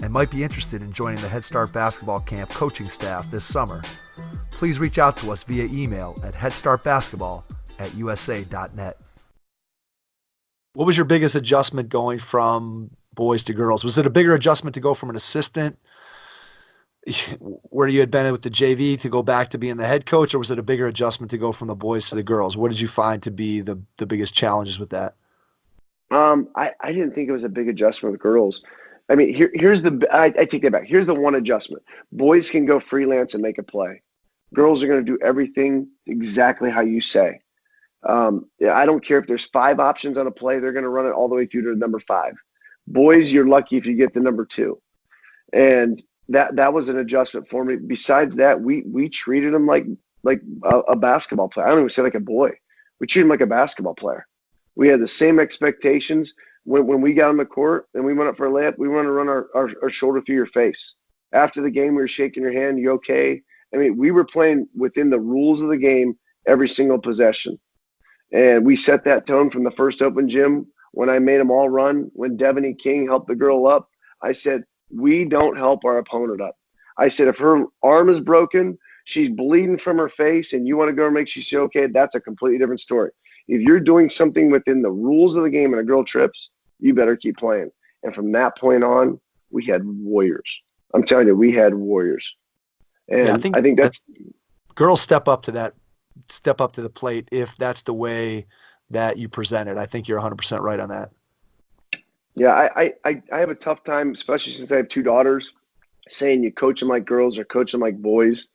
and might be interested in joining the Head Start Basketball Camp coaching staff this summer, please reach out to us via email at headstartbasketball@usa.net. What was your biggest adjustment going from boys to girls? Was it a bigger adjustment to go from an assistant where you had been with the JV to go back to being the head coach, or was it a bigger adjustment to go from the boys to the girls? What did you find to be the biggest challenges with that? I didn't think it was a big adjustment with girls. I mean, I take that back. Here's the one adjustment. Boys can go freelance and make a play. Girls are going to do everything exactly how you say. I don't care if there's 5 options on a play, they're going to run it all the way through to number 5. Boys, you're lucky if you get to number 2. And that was an adjustment for me. Besides that, we treated them like a basketball player. I don't even say like a boy. We treated them like a basketball player. We had the same expectations when we got on the court and we went up for a layup. We want to run our shoulder through your face. After the game, we were shaking your hand. You okay? I mean, we were playing within the rules of the game every single possession. And we set that tone from the first open gym when I made them all run. When Devaney King helped the girl up, I said, we don't help our opponent up. I said, if her arm is broken, she's bleeding from her face, and you want to go and make sure she's okay, that's a completely different story. If you're doing something within the rules of the game and a girl trips, you better keep playing. And from that point on, we had warriors. I'm telling you, we had warriors. And yeah, I think that's girls step up to that step up to the plate if that's the way that you present it. I think you're 100% right on that. Yeah, I have a tough time, especially since I have two daughters, saying you coach them like girls or coach them like boys.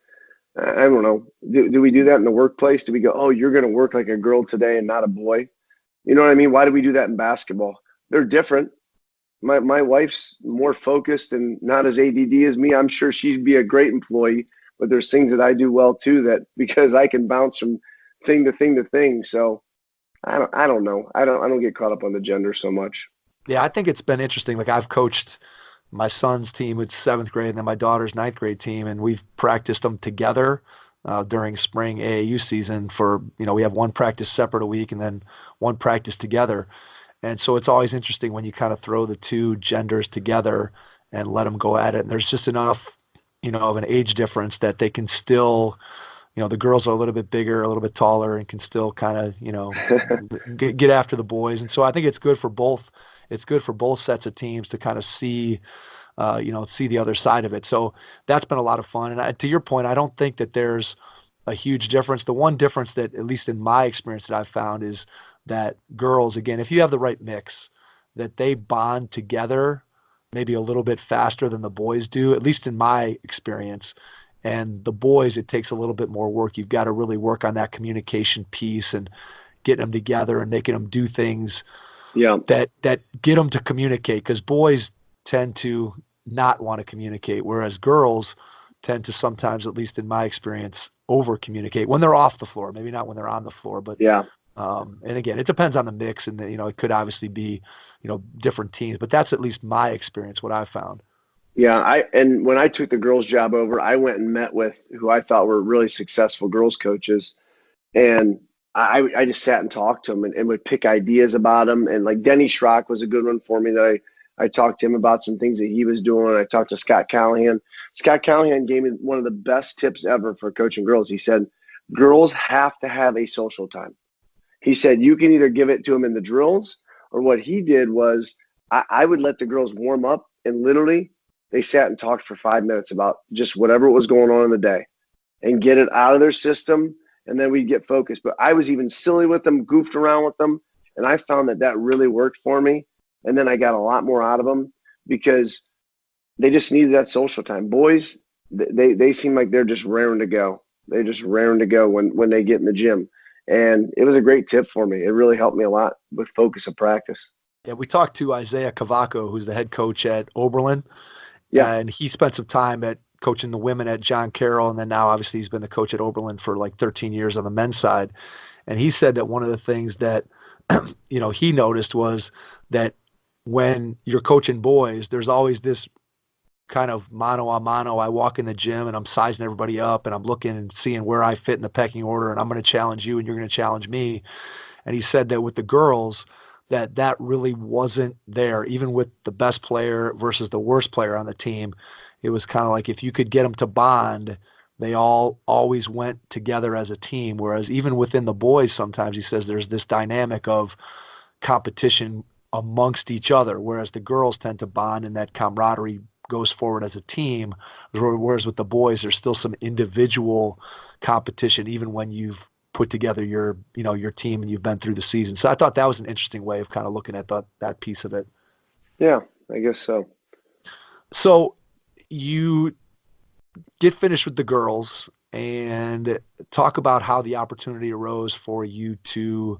I don't know. Do we do that in the workplace? Do we go, oh, you're going to work like a girl today and not a boy? You know what I mean? Why do we do that in basketball? They're different. My wife's more focused and not as ADD as me. I'm sure she'd be a great employee, but there's things that I do well too, that because I can bounce from thing to thing to thing. So I don't know. I don't get caught up on the gender so much. Yeah, I think it's been interesting. Like I've coached my son's team with seventh grade and then my daughter's ninth grade team, and we've practiced them together during spring AAU season for, we have one practice separate a week and then one practice together. And so it's always interesting when you kind of throw the two genders together and let them go at it. And there's just enough, of an age difference that they can still, the girls are a little bit bigger, a little bit taller, and can still kind of, get after the boys. And so I think it's good for both. It's good for both sets of teams to kind of see the other side of it. So that's been a lot of fun. And to your point, I don't think that there's a huge difference. The one difference that, at least in my experience, that I've found is that girls, again, if you have the right mix, that they bond together maybe a little bit faster than the boys do, at least in my experience. And the boys, it takes a little bit more work. You've got to really work on that communication piece and getting them together and making them do things that get them to communicate, because boys tend to not want to communicate, whereas girls tend to sometimes, at least in my experience, over communicate when they're off the floor, maybe not when they're on the floor, but and again, it depends on the mix, and it could obviously be different teams, but that's at least my experience, what I've found. And when I took the girls job over, I went and met with who I thought were really successful girls coaches, and I just sat and talked to them and would pick ideas about them. And like Denny Schrock was a good one for me that I talked to him about some things that he was doing. I talked to Scott Callahan. Scott Callahan gave me one of the best tips ever for coaching girls. He said, girls have to have a social time. He said, you can either give it to them in the drills, or what he did was I would let the girls warm up, and literally they sat and talked for 5 minutes about just whatever was going on in the day and get it out of their system. And then we'd get focused. But I was even silly with them, goofed around with them. And I found that really worked for me. And then I got a lot more out of them because they just needed that social time. Boys, they seem like they're just raring to go. They're just raring to go when they get in the gym. And it was a great tip for me. It really helped me a lot with focus of practice. Yeah, we talked to Isaiah Cavaco, who's the head coach at Oberlin. Yeah. And he spent some time at coaching the women at John Carroll, and then now obviously he's been the coach at Oberlin for like 13 years on the men's side. And he said that one of the things that he noticed was that when you're coaching boys, there's always this kind of mano a mano. I walk in the gym and I'm sizing everybody up and I'm looking and seeing where I fit in the pecking order, and I'm going to challenge you and you're going to challenge me. And he said that with the girls, that really wasn't there, even with the best player versus the worst player on the team. It was kind of like if you could get them to bond, they all always went together as a team. Whereas even within the boys, sometimes he says there's this dynamic of competition amongst each other, whereas the girls tend to bond and that camaraderie goes forward as a team. Whereas with the boys, there's still some individual competition, even when you've put together your team and you've been through the season. So I thought that was an interesting way of kind of looking at that piece of it. Yeah, I guess so. So you get finished with the girls and talk about how the opportunity arose for you to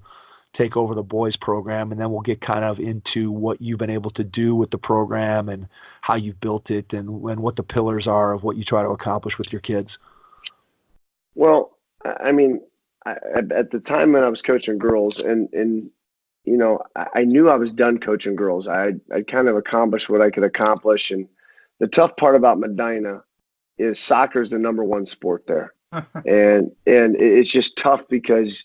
take over the boys program, and then we'll get kind of into what you've been able to do with the program and how you've built it and what the pillars are of what you try to accomplish with your kids. Well, I mean, at the time when I was coaching girls, and I knew I was done coaching girls. I kind of accomplished what I could accomplish, and the tough part about Medina is soccer is the number one sport there, and it's just tough because,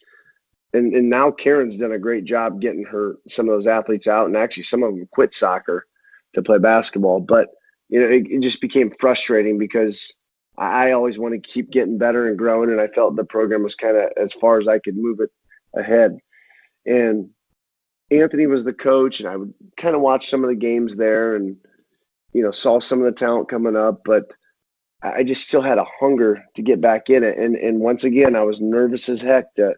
and now Karen's done a great job getting some of those athletes out, and actually some of them quit soccer to play basketball. But it just became frustrating because I always want to keep getting better and growing, and I felt the program was kind of as far as I could move it ahead. And Anthony was the coach, and I would kind of watch some of the games there and saw some of the talent coming up. But I just still had a hunger to get back in it. And once again, I was nervous as heck to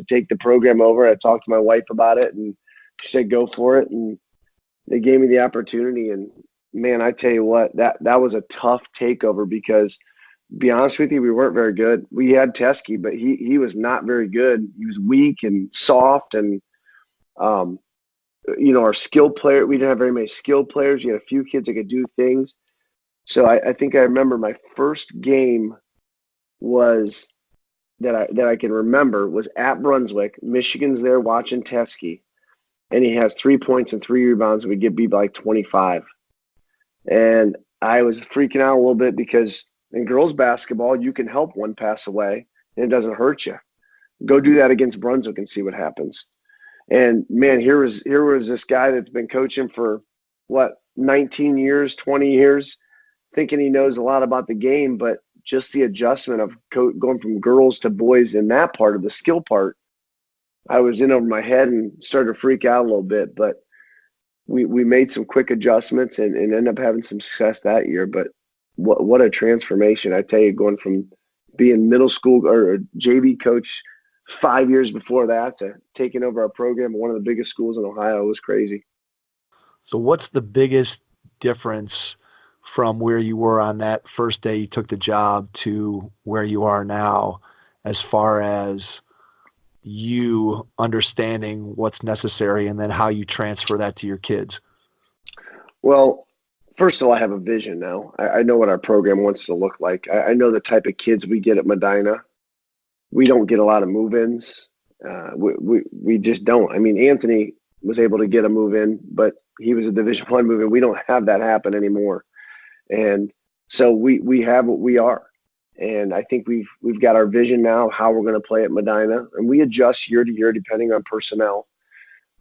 take the program over. I talked to my wife about it, and she said, go for it. And they gave me the opportunity. And man, I tell you what, that was a tough takeover because, to be honest with you, we weren't very good. We had Teskey, but he was not very good. He was weak and soft. And, our skill player, we didn't have very many skilled players. You had a few kids that could do things. So I think I remember my first game was that I can remember was at Brunswick. Michigan's there watching Teskey, and he has 3 points and 3 rebounds, and we get beat by like 25. And I was freaking out a little bit because in girls basketball, you can help one pass away, and it doesn't hurt you. Go do that against Brunswick and see what happens. And man, here was this guy that's been coaching for 19 years, 20 years, thinking he knows a lot about the game, but just the adjustment of going from girls to boys in that part of the skill part, I was in over my head and started to freak out a little bit. But we made some quick adjustments and ended up having some success that year. But what a transformation. I tell you, going from being middle school or a JV coach 5 years before that to taking over our program at one of the biggest schools in Ohio was crazy. So what's the biggest difference from where you were on that first day you took the job to where you are now, as far as you understanding what's necessary and then how you transfer that to your kids? Well, first of all, I have a vision now. I know what our program wants to look like. I know the type of kids we get at Medina. We don't get a lot of move-ins. We just don't. I mean, Anthony was able to get a move-in, but he was a Division I move-in. We don't have that happen anymore. And so we have what we are. And I think we've got our vision now of how we're going to play at Medina. And we adjust year to year depending on personnel.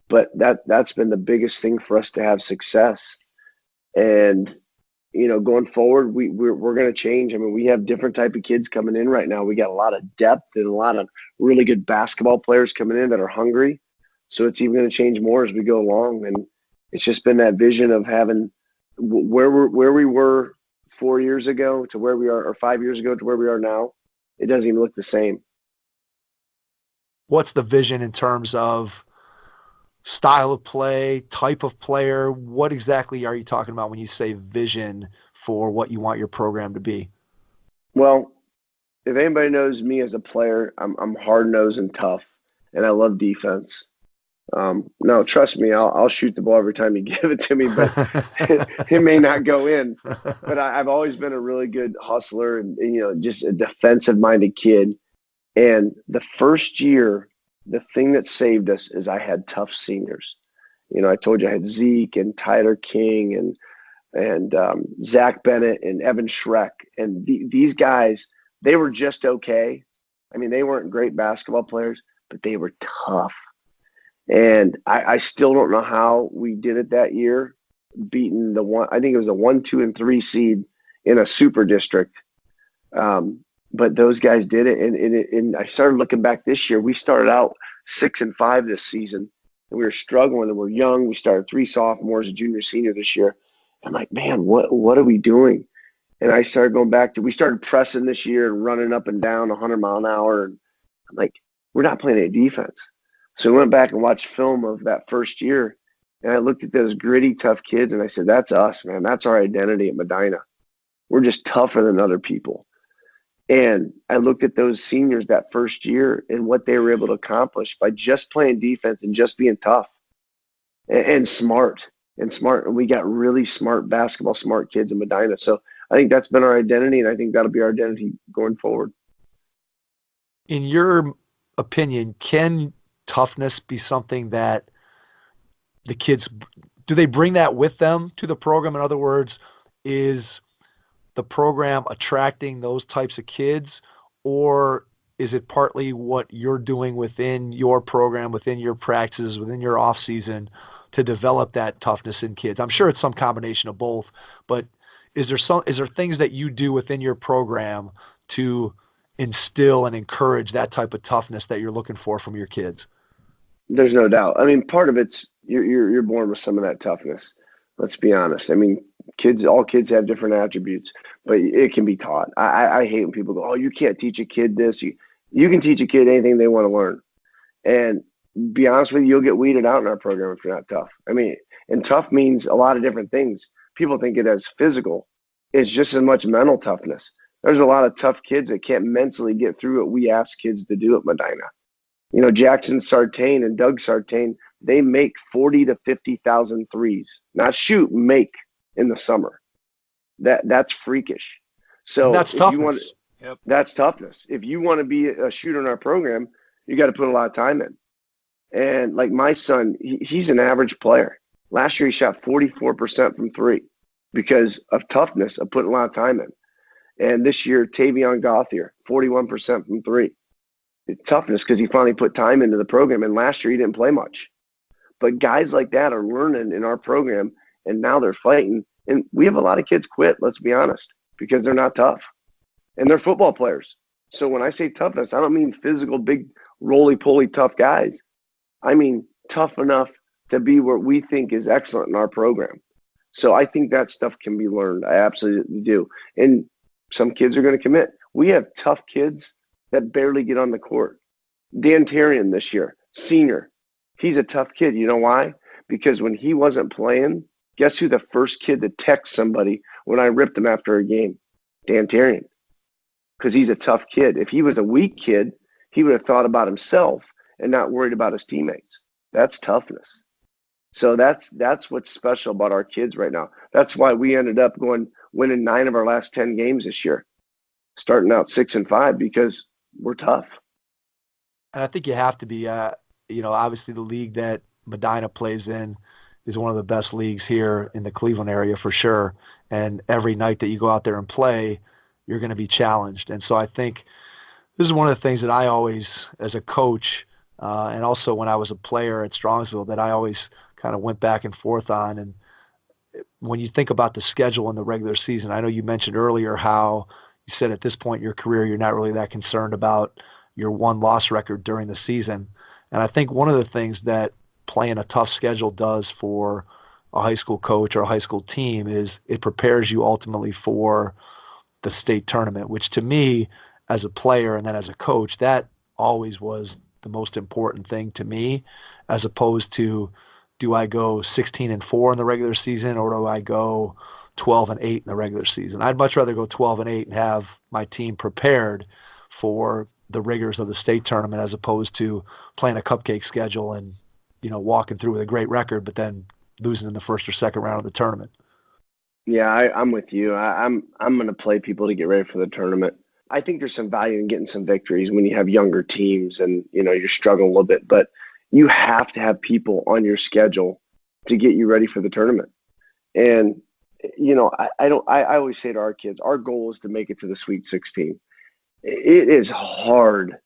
But that's been the biggest thing for us to have success. And going forward, we're going to change. I mean, we have different type of kids coming in right now. We got a lot of depth and a lot of really good basketball players coming in that are hungry. So it's even going to change more as we go along. And it's just been that vision of having where we were 4 years ago to where we are, or 5 years ago to where we are now. It doesn't even look the same. What's the vision in terms of style of play, type of player? What exactly are you talking about when you say vision for what you want your program to be? Well, if anybody knows me as a player, I'm hard-nosed and tough, and I love defense. No, trust me, I'll shoot the ball every time you give it to me, but it may not go in. But I've always been a really good hustler and just a defensive-minded kid. And the first year, the thing that saved us is I had tough seniors. I told you I had Zeke and Tyler King and Zach Bennett and Evan Schreck. And these guys, they were just okay. I mean, they weren't great basketball players, but they were tough. And I still don't know how we did it that year, beating I think it was a 1, 2, and 3 seed in a super district. But those guys did it. And I started looking back this year. We started out 6-5 this season, and we were struggling, and we're young. We started 3 sophomores, a junior, senior this year. I'm like, man, what are we doing? And I started going back we started pressing this year and running up and down 100 mile an hour. And I'm like, we're not playing any defense. So we went back and watched film of that first year, and I looked at those gritty, tough kids, and I said, that's us, man. That's our identity at Medina. We're just tougher than other people. And I looked at those seniors that first year and what they were able to accomplish by just playing defense and just being tough and smart. And we got really smart basketball, smart kids in Medina. So I think that's been our identity, and I think that'll be our identity going forward. In your opinion, can toughness be something that the kids, do they bring that with them to the program? In other words, is the program attracting those types of kids, or is it partly what you're doing within your program, within your practices, within your off season to develop that toughness in kids? I'm sure it's some combination of both, but is there things that you do within your program to instill and encourage that type of toughness that you're looking for from your kids? There's no doubt. I mean, part of it's you're born with some of that toughness. Let's be honest. I mean, All kids have different attributes, but it can be taught. I hate when people go, "Oh, you can't teach a kid this." You can teach a kid anything they want to learn. And be honest with you, you'll get weeded out in our program if you're not tough. I mean, and tough means a lot of different things. People think it as physical. It's just as much mental toughness. There's a lot of tough kids that can't mentally get through what we ask kids to do at Medina. You know, Jackson Sartain and Doug Sartain, they make 40 to 50,000 threes. Not shoot, make in the summer. That's freakish. So and that's toughness. That's toughness. If you want to be a shooter in our program, you got to put a lot of time in. And like my son, he's an average player. Last year he shot 44% from three because of toughness, of putting a lot of time in. And this year, Tavion Gauthier, 41% from three. Toughness because he finally put time into the program. And last year he didn't play much. But guys like that are learning in our program, and now they're fighting. And we have a lot of kids quit, let's be honest, because they're not tough. And they're football players. So when I say toughness, I don't mean physical, big, roly-poly tough guys. I mean tough enough to be what we think is excellent in our program. So I think that stuff can be learned. I absolutely do. And some kids are going to commit. We have tough kids that barely get on the court. Dan Terrian this year, senior. He's a tough kid. You know why? Because when he wasn't playing, guess who the first kid to text somebody when I ripped him after a game? Dan Terrian. Because he's a tough kid. If he was a weak kid, he would have thought about himself and not worried about his teammates. That's toughness. So that's what's special about our kids right now. That's why we ended up winning 9 of our last 10 games this year, starting out 6-5 because we're tough. And I think you have to be, obviously the league that Medina plays in is one of the best leagues here in the Cleveland area for sure. And every night that you go out there and play, you're going to be challenged. And so I think this is one of the things that I always, as a coach, and also when I was a player at Strongsville, that I always kind of went back and forth on. And when you think about the schedule in the regular season, I know you mentioned earlier how you said at this point in your career, you're not really that concerned about your one-loss record during the season. And I think one of the things that playing a tough schedule does for a high school coach or a high school team is it prepares you ultimately for the state tournament, which to me as a player and then as a coach, that always was the most important thing to me, as opposed to, do I go 16-4 in the regular season or do I go 12-8 in the regular season? I'd much rather go 12-8 and have my team prepared for the rigors of the state tournament as opposed to playing a cupcake schedule and, walking through with a great record, but then losing in the first or second round of the tournament. Yeah, I'm with you. I'm going to play people to get ready for the tournament. I think there's some value in getting some victories when you have younger teams and, you're struggling a little bit, but you have to have people on your schedule to get you ready for the tournament. And, I always say to our kids, our goal is to make it to the Sweet 16. It is hard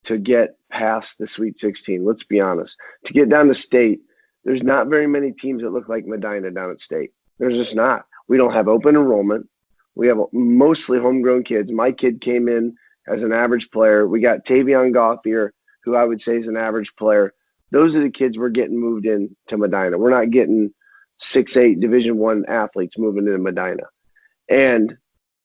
to get past the Sweet 16. Let's be honest. To get down to state, there's not very many teams that look like Medina down at state. There's just not. We don't have open enrollment. We have mostly homegrown kids. My kid came in as an average player. We got Tavion Gauthier, who I would say is an average player. Those are the kids we're getting moved in to Medina. We're not getting 6'8" Division I athletes moving into Medina. And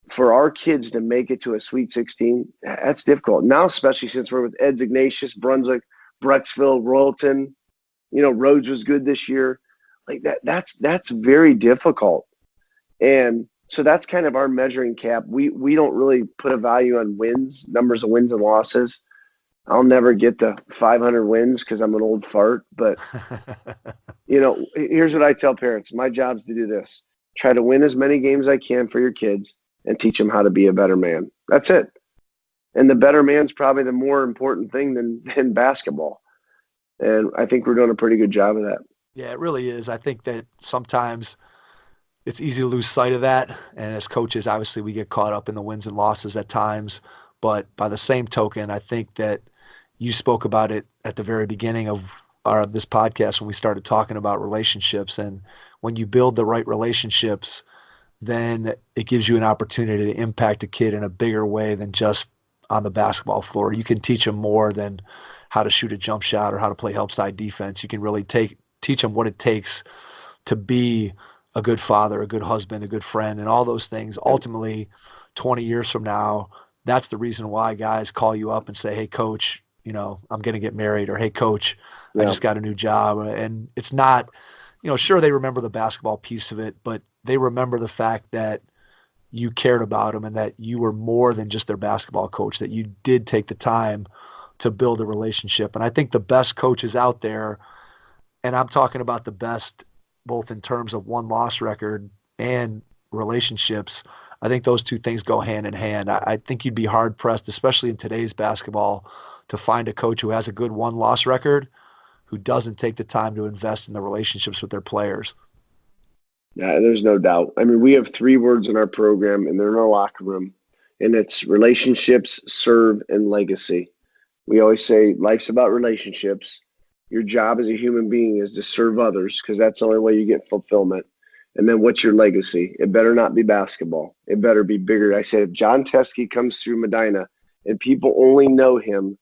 for our kids to make it to a Sweet 16, that's difficult. Now, especially since we're with Eds Ignatius, Brunswick, Brecksville, Royalton. Rhodes was good this year. Like that's very difficult. And so that's kind of our measuring cap. We don't really put a value on wins, numbers of wins and losses. I'll never get to 500 wins because I'm an old fart. But, here's what I tell parents. My job's to do this. Try to win as many games as I can for your kids and teach them how to be a better man. That's it. And the better man's probably the more important thing than basketball. And I think we're doing a pretty good job of that. Yeah, it really is. I think that sometimes it's easy to lose sight of that. And as coaches, obviously we get caught up in the wins and losses at times. But by the same token, I think that you spoke about it at the very beginning of this podcast when we started talking about relationships. And when you build the right relationships, then it gives you an opportunity to impact a kid in a bigger way than just on the basketball floor. You can teach them more than how to shoot a jump shot or how to play help side defense. You can really teach them what it takes to be a good father, a good husband, a good friend, and all those things. Ultimately, 20 years from now, that's the reason why guys call you up and say, hey, coach, I'm going to get married, or hey, coach, I just got a new job. And it's not, sure, they remember the basketball piece of it, but they remember the fact that you cared about them and that you were more than just their basketball coach, that you did take the time to build a relationship. And I think the best coaches out there, and I'm talking about the best both in terms of won-loss record and relationships, I think those two things go hand in hand. I think you'd be hard-pressed, especially in today's basketball, to find a coach who has a good won-loss record who doesn't take the time to invest in the relationships with their players. Yeah, there's no doubt. I mean, we have 3 words in our program, and they're in our locker room, and it's relationships, serve, and legacy. We always say life's about relationships. Your job as a human being is to serve others, because that's the only way you get fulfillment. And then what's your legacy? It better not be basketball. It better be bigger. I said, if John Teskey comes through Medina and people only know him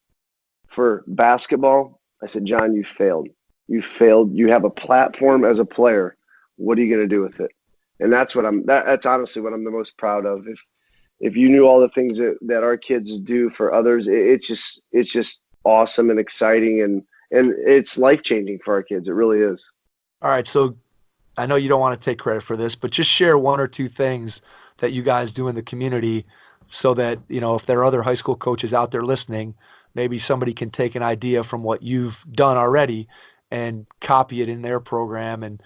for basketball, I said, John, you failed. You failed. You have a platform as a player. What are you going to do with it? And that's what that's honestly what I'm the most proud of. If you knew all the things that our kids do for others, it's just awesome and exciting, and it's life-changing for our kids. It really is. All right, so I know you don't want to take credit for this, but just share 1 or 2 things that you guys do in the community so that, if there are other high school coaches out there listening, maybe somebody can take an idea from what you've done already and copy it in their program and,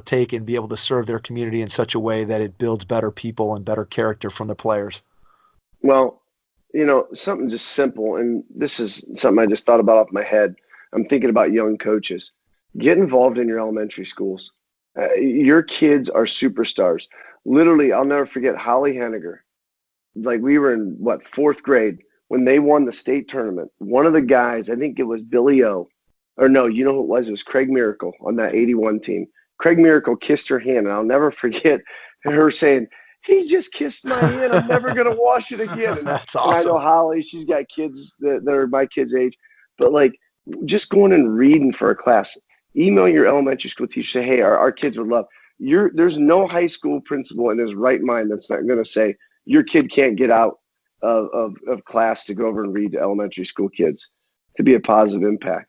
take and be able to serve their community in such a way that it builds better people and better character from the players. Well, something just simple, and this is something I just thought about off my head. I'm thinking about young coaches. Get involved in your elementary schools. Your kids are superstars. Literally, I'll never forget Holly Henniger. Like, we were in, 4th grade when they won the state tournament. One of the guys, I think it was Billy O, or no, you know who it was? It was Craig Miracle on that 81 team. Craig Miracle kissed her hand, and I'll never forget her saying, he just kissed my hand. I'm never going to wash it again. And, That's awesome. And I know Holly, she's got kids that are my kids' age. But, just going and reading for a class, email your elementary school teacher, say, hey, our kids would love. There's no high school principal in his right mind that's not going to say your kid can't get out of class to go over and read to elementary school kids, to be a positive impact.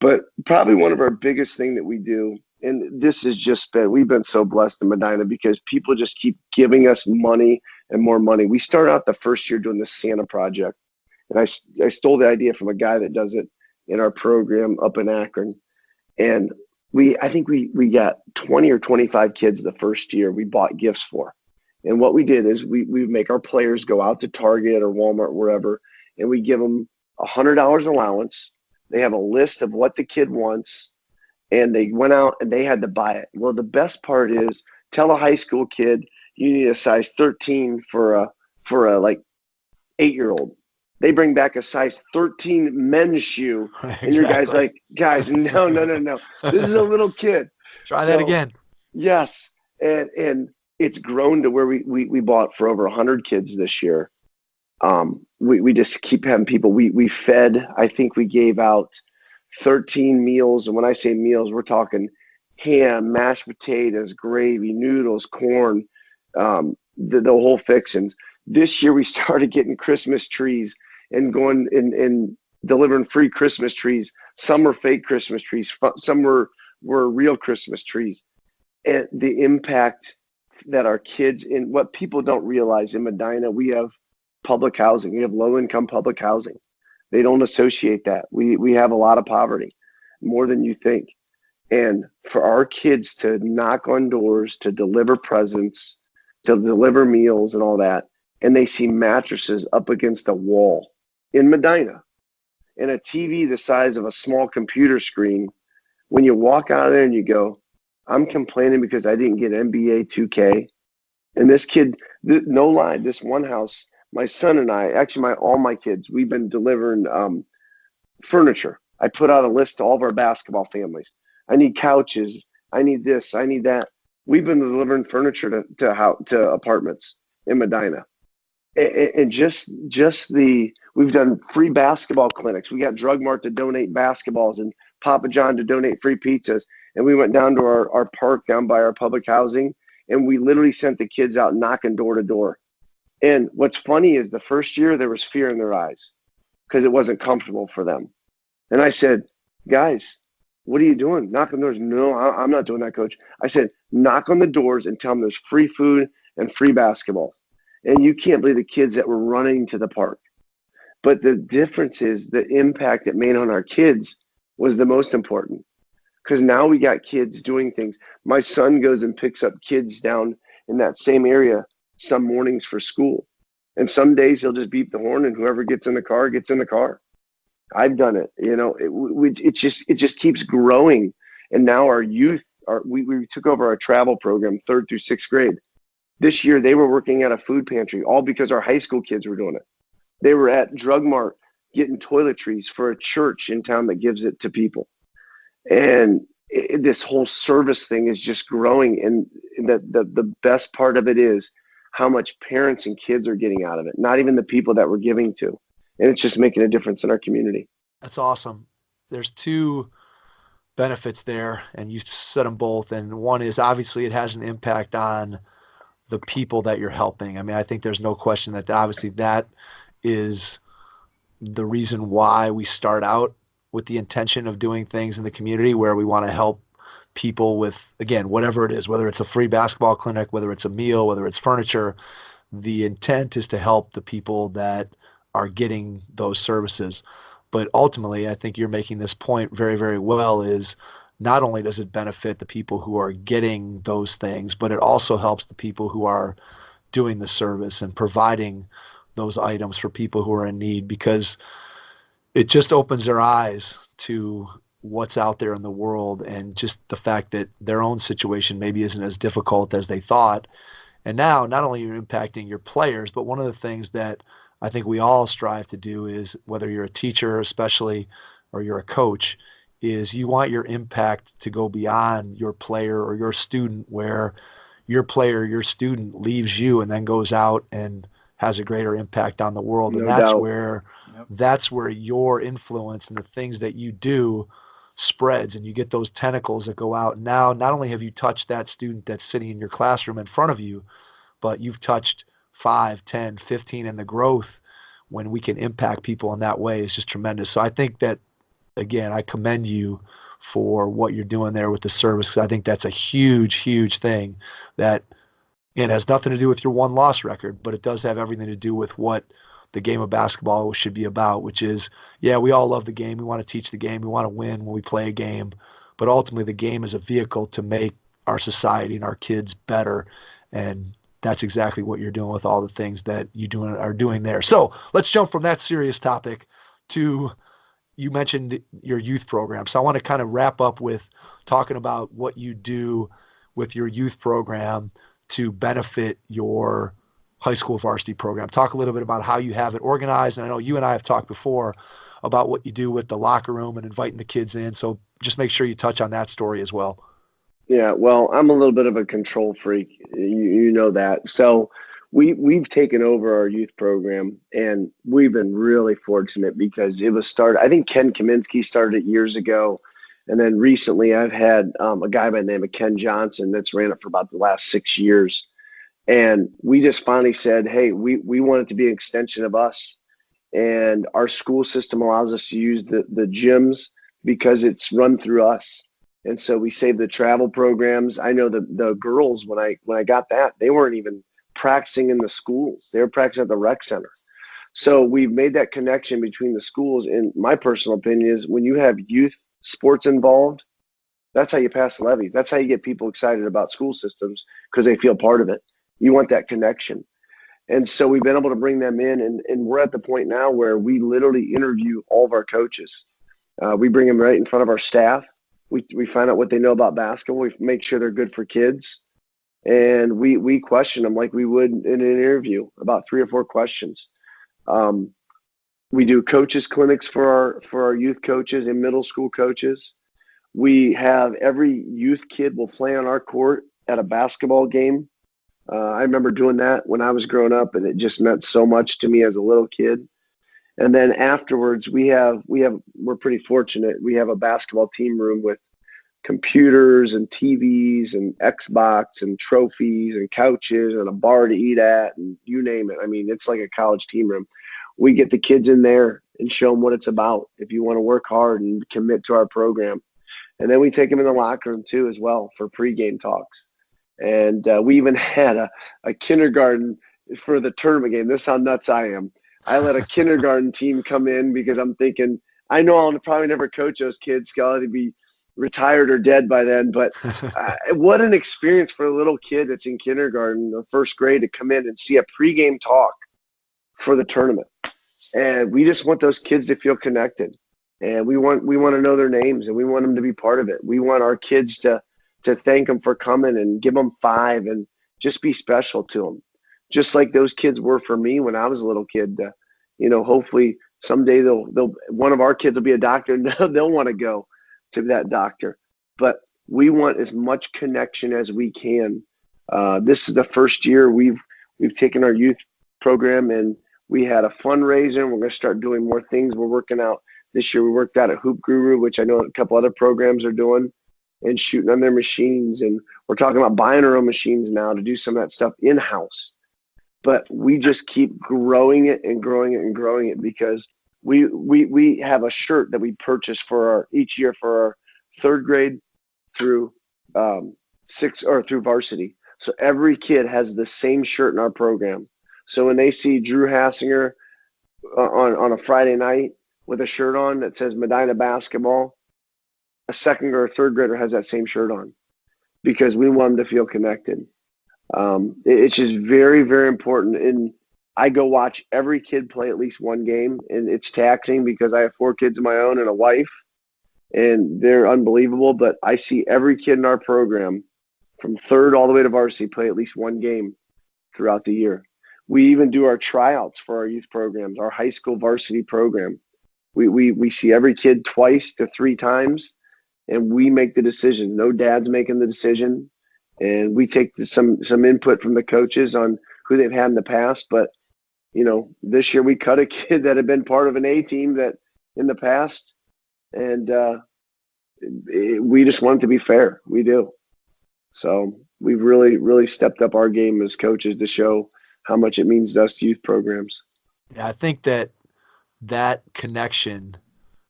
But probably one of our biggest thing that we do, and this has just been, we've been so blessed in Medina because people just keep giving us money and more money. We started out the first year doing the Santa Project, and I stole the idea from a guy that does it in our program up in Akron. And I think we got 20 or 25 kids the first year we bought gifts for. And what we did is we make our players go out to Target or Walmart, wherever, and we give them $100 allowance. They have a list of what the kid wants, and they went out and they had to buy it. Well, the best part is, tell a high school kid you need a size 13 for a 8-year-old. They bring back a size 13 men's shoe, and your guy's like, guys, no. This is a little kid. Try that again. Yes, and it's grown to where we bought for over 100 kids this year. We just keep having people. We fed. I think we gave out 13 meals, and when I say meals, we're talking ham, mashed potatoes, gravy, noodles, corn, the whole fixings. This year we started getting Christmas trees and going and delivering free Christmas trees. Some were fake Christmas trees. Some were real Christmas trees. And the impact that our kids, in what people don't realize, in Medina, we have public housing. We have low-income public housing. They don't associate that. We have a lot of poverty, more than you think. And for our kids to knock on doors, to deliver presents, to deliver meals and all that, and they see mattresses up against a wall in Medina and a TV the size of a small computer screen, when you walk out there and you go, I'm complaining because I didn't get NBA 2K. And this kid, no lie, this one house, my son and I, actually all my kids, we've been delivering furniture. I put out a list to all of our basketball families. I need couches. I need this. I need that. We've been delivering furniture to apartments in Medina. And we've done free basketball clinics. We got Drug Mart to donate basketballs, and Papa John to donate free pizzas. And we went down to our park down by our public housing, and we literally sent the kids out knocking door to door. And what's funny is the first year there was fear in their eyes because it wasn't comfortable for them. And I said, guys, what are you doing? Knocking doors? No, I'm not doing that, coach. I said, knock on the doors and tell them there's free food and free basketball. And you can't believe the kids that were running to the park. But the difference is the impact it made on our kids was the most important, because now we got kids doing things. My son goes and picks up kids down in that same area some mornings for school. And some days he'll just beep the horn and whoever gets in the car gets in the car. I've done it. It just keeps growing. And now our youth, we took over our travel program 3rd through 6th grade. This year they were working at a food pantry, all because our high school kids were doing it. They were at Drug Mart getting toiletries for a church in town that gives it to people. And this whole service thing is just growing. And the best part of it is how much parents and kids are getting out of it, not even the people that we're giving to. And it's just making a difference in our community. That's awesome. There's 2 benefits there, and you said them both. And one is obviously it has an impact on the people that you're helping. I mean, I think there's no question that obviously that is the reason why we start out with the intention of doing things in the community where we want to help people with, again, whatever it is, whether it's a free basketball clinic, whether it's a meal, whether it's furniture. The intent is to help the people that are getting those services. But ultimately, I think you're making this point very, very well, is not only does it benefit the people who are getting those things, but it also helps the people who are doing the service and providing those items for people who are in need, because it just opens their eyes to what's out there in the world, and just the fact that their own situation maybe isn't as difficult as they thought. And now not only are you impacting your players, but one of the things that I think we all strive to do is, whether you're a teacher especially or you're a coach, is you want your impact to go beyond your player or your student, where your player, your student leaves you and then goes out and has a greater impact on the world. No and that's doubt. where that's where your influence and the things that you do spreads, and you get those tentacles that go out. Now, not only have you touched that student that's sitting in your classroom in front of you, but you've touched 5, 10, 15, and the growth when we can impact people in that way is just tremendous. So I think that, again, I commend you for what you're doing there with the service, because I think that's a huge, huge thing that it has nothing to do with your 1-loss record, but it does have everything to do with what the game of basketball should be about, which is, yeah, we all love the game. We want to teach the game. We want to win when we play a game. But ultimately, the game is a vehicle to make our society and our kids better. And that's exactly what you're doing with all the things that you are doing there. So let's jump from that serious topic to, you mentioned your youth program. So I want to kind of wrap up with talking about what you do with your youth program to benefit your high school varsity program. Talk a little bit about how you have it organized. And I know you and I have talked before about what you do with the locker room and inviting the kids in. So just make sure you touch on that story as well. Yeah, well, I'm a little bit of a control freak. You know that. So we've taken over our youth program, and we've been really fortunate because it was started. I think Ken Kaminsky started it years ago. And then recently I've had a guy by the name of Ken Johnson that's ran it for about the last 6 years. And we just finally said, hey, we want it to be an extension of us. And our school system allows us to use the gyms because it's run through us. And so we save the travel programs. I know the girls, when I got that, they weren't even practicing in the schools. They were practicing at the rec center. So we've made that connection between the schools. And my personal opinion is, when you have youth sports involved, that's how you pass the levies. That's how you get people excited about school systems, because they feel part of it. You want that connection. And so we've been able to bring them in, and we're at the point now where we literally interview all of our coaches. We bring them right in front of our staff. We find out what they know about basketball. We make sure they're good for kids. And we question them like we would in an interview, about 3 or 4 questions. We do coaches clinics for our youth coaches and middle school coaches. We have every youth kid will play on our court at a basketball game. I remember doing that when I was growing up, and it just meant so much to me as a little kid. And then afterwards, we're pretty fortunate. We have a basketball team room with computers and TVs and Xbox and trophies and couches and a bar to eat at and you name it. I mean, it's like a college team room. We get the kids in there and show them what it's about if you want to work hard and commit to our program. And then we take them in the locker room too as well for pregame talks. And we even had a kindergarten for the tournament game. This is how nuts I am. I let a kindergarten team come in because I'm thinking, I know I'll probably never coach those kids. They'll be retired or dead by then. But what an experience for a little kid that's in kindergarten or first grade to come in and see a pregame talk for the tournament. And we just want those kids to feel connected. And we want to know their names and we want them to be part of it. We want our kids to thank them for coming and give them 5 and just be special to them. Just like those kids were for me when I was a little kid. Hopefully someday one of our kids will be a doctor and they'll want to go to that doctor. But we want as much connection as we can. This is the first year we've taken our youth program and we had a fundraiser and we're going to start doing more things. We're working out this year. We worked out at Hoop Guru, which I know a couple other programs are doing, and shooting on their machines. And we're talking about buying our own machines now to do some of that stuff in-house. But we just keep growing it and growing it and growing it because we have a shirt that we purchase for each year for our 3rd grade through 6 or through varsity. So every kid has the same shirt in our program. So when they see Drew Hassinger on a Friday night with a shirt on that says Medina basketball, a 2nd or 3rd grader has that same shirt on because we want them to feel connected. It's just very, very important. And I go watch every kid play at least one game, and it's taxing because I have 4 kids of my own and a wife, and they're unbelievable. But I see every kid in our program from 3rd all the way to varsity play at least one game throughout the year. We even do our tryouts for our youth programs, our high school varsity program. We see every kid 2 to 3 times, and we make the decision. No dad's making the decision, and we take some input from the coaches on who they've had in the past. But this year we cut a kid that had been part of an A team that in the past, and we just want it to be fair. We do. So we've really, really stepped up our game as coaches to show how much it means to us youth programs. Yeah, I think that connection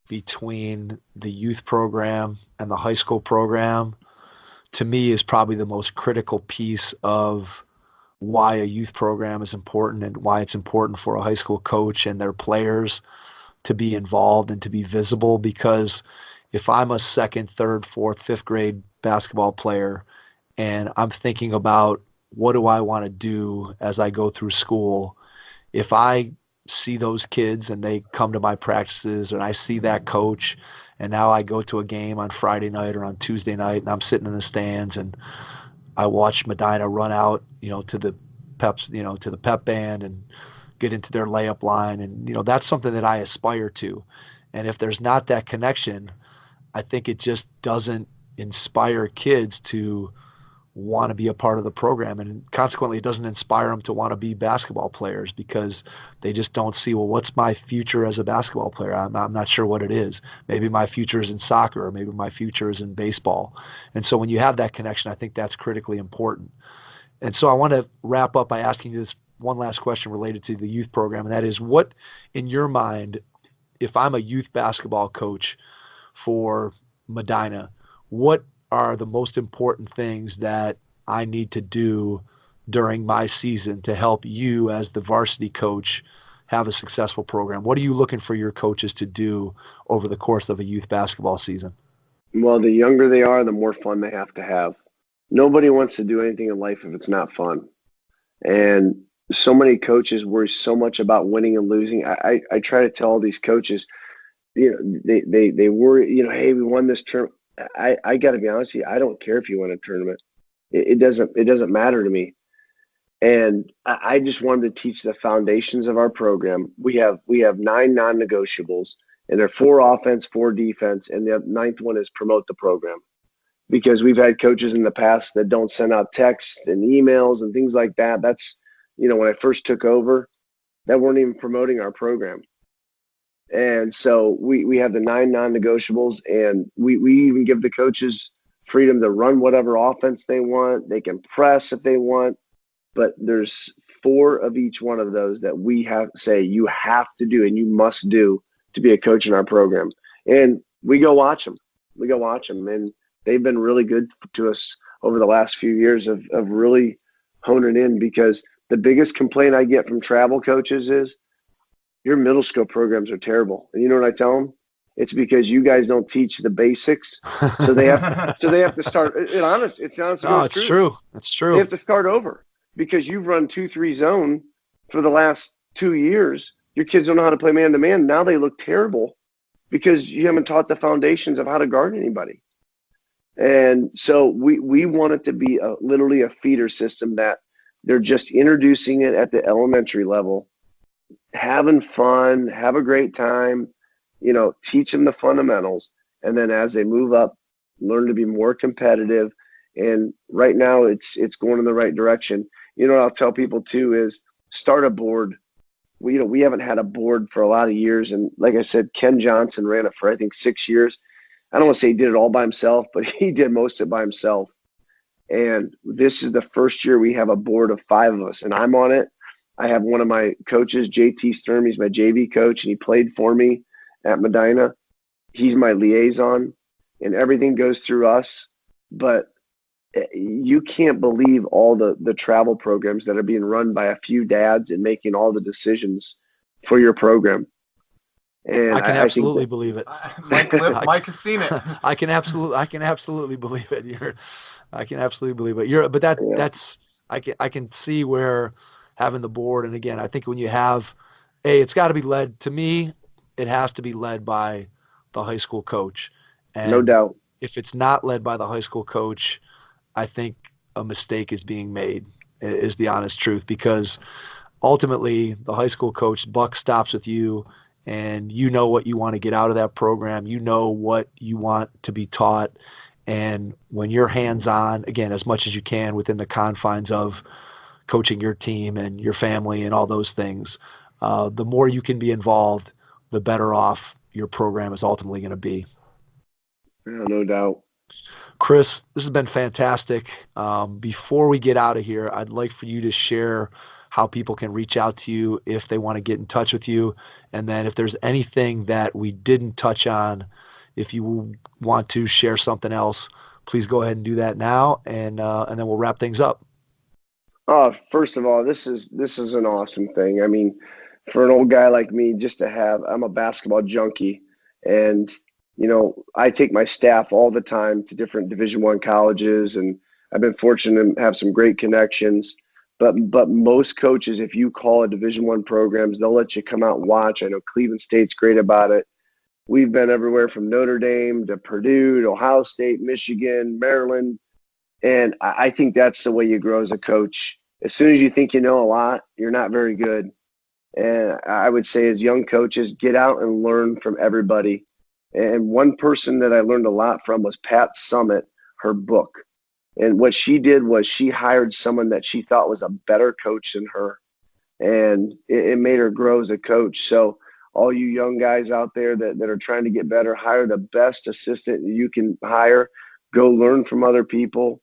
between the youth program and the high school program, to me, is probably the most critical piece of why a youth program is important and why it's important for a high school coach and their players to be involved and to be visible. Because if I'm a 2nd, 3rd, 4th, 5th grade basketball player and I'm thinking about what do I want to do as I go through school, if I see those kids and they come to my practices and I see that coach, and now I go to a game on Friday night or on Tuesday night and I'm sitting in the stands and I watch Medina run out, to the pep band and get into their layup line. And, that's something that I aspire to. And if there's not that connection, I think it just doesn't inspire kids to want to be a part of the program, and consequently it doesn't inspire them to want to be basketball players because they just don't see, well, what's my future as a basketball player? I'm not sure what it is. Maybe my future is in soccer, or maybe my future is in baseball. And so when you have that connection, I think that's critically important. And so I want to wrap up by asking you this one last question related to the youth program, and that is, what in your mind, if I'm a youth basketball coach for Medina, what are the most important things that I need to do during my season to help you as the varsity coach have a successful program? What are you looking for your coaches to do over the course of a youth basketball season? Well, the younger they are, the more fun they have to have. Nobody wants to do anything in life if it's not fun. And so many coaches worry so much about winning and losing. I try to tell all these coaches, they worry, hey, we won this term. I got to be honest with you, I don't care if you win a tournament. It doesn't matter to me. And I just wanted to teach the foundations of our program. We have 9 non-negotiables, and they're 4 offense, 4 defense, and the 9th one is promote the program. Because we've had coaches in the past that don't send out texts and emails and things like that. That's, when I first took over, that weren't even promoting our program. And so we have the 9 non-negotiables, and we even give the coaches freedom to run whatever offense they want. They can press if they want, but there's 4 of each one of those that we have say you have to do and you must do to be a coach in our program. And we go watch them. And they've been really good to us over the last few years of really honing in, because the biggest complaint I get from travel coaches is, your middle school programs are terrible. And you know what I tell them? It's because you guys don't teach the basics. So they have to start. It's honestly no, it's true. It's true. They have to start over because you've run 2-3 zone for the last 2 years. Your kids don't know how to play man to man. Now they look terrible because you haven't taught the foundations of how to guard anybody. And so we want it to be literally a feeder system that they're just introducing it at the elementary level, having fun, have a great time, teach them the fundamentals. And then as they move up, learn to be more competitive. And right now it's going in the right direction. What I'll tell people too is start a board. We haven't had a board for a lot of years. And like I said, Ken Johnson ran it for, I think, 6 years. I don't want to say he did it all by himself, but he did most of it by himself. And this is the first year we have a board of 5 of us, and I'm on it. I have one of my coaches, JT Sturm. He's my JV coach, and he played for me at Medina. He's my liaison, and everything goes through us. But you can't believe all the travel programs that are being run by a few dads and making all the decisions for your program. And I can absolutely believe it. Mike has seen it. I can absolutely believe it. I can absolutely believe it. That's I can see where having the board, and again, I think when you have it's got to be led, to me, it has to be led by the high school coach. And no doubt. If it's not led by the high school coach, I think a mistake is being made, is the honest truth, because ultimately the high school coach, buck stops with you, and you know what you want to get out of that program. You know what you want to be taught. And when you're hands-on, again, as much as you can within the confines of coaching your team and your family and all those things, the more you can be involved, the better off your program is ultimately going to be. Yeah, no doubt. Chris, this has been fantastic. Before we get out of here, I'd like for you to share how people can reach out to you if they want to get in touch with you. And then if there's anything that we didn't touch on, if you want to share something else, please go ahead and do that now, and then we'll wrap things up. First of all, this is an awesome thing. I mean, for an old guy like me, just to have, I'm a basketball junkie, and I take my staff all the time to different Division I colleges, and I've been fortunate to have some great connections. But most coaches, if you call a Division I programs, they'll let you come out and watch. I know Cleveland State's great about it. We've been everywhere from Notre Dame to Purdue to Ohio State, Michigan, Maryland. And I think that's the way you grow as a coach. As soon as you think you know a lot, you're not very good. And I would say as young coaches, get out and learn from everybody. And one person that I learned a lot from was Pat Summitt, her book. And what she did was she hired someone that she thought was a better coach than her. And it made her grow as a coach. So all you young guys out there that are trying to get better, hire the best assistant you can hire. Go learn from other people.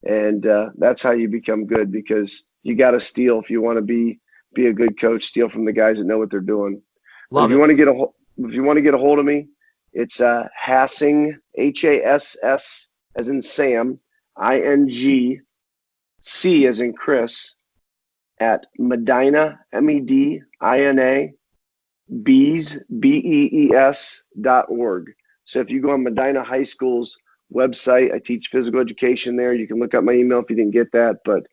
And that's how you become good, because you got to steal if you want to be a good coach. Steal from the guys that know what they're doing. If you want to get a hold of me, it's Hassing, Hass as in Sam, ING, C as in Chris, at Medina, MEDINA, BEES.org. So if you go on Medina High School's website, I teach physical education there. You can look up my email if you didn't get that. But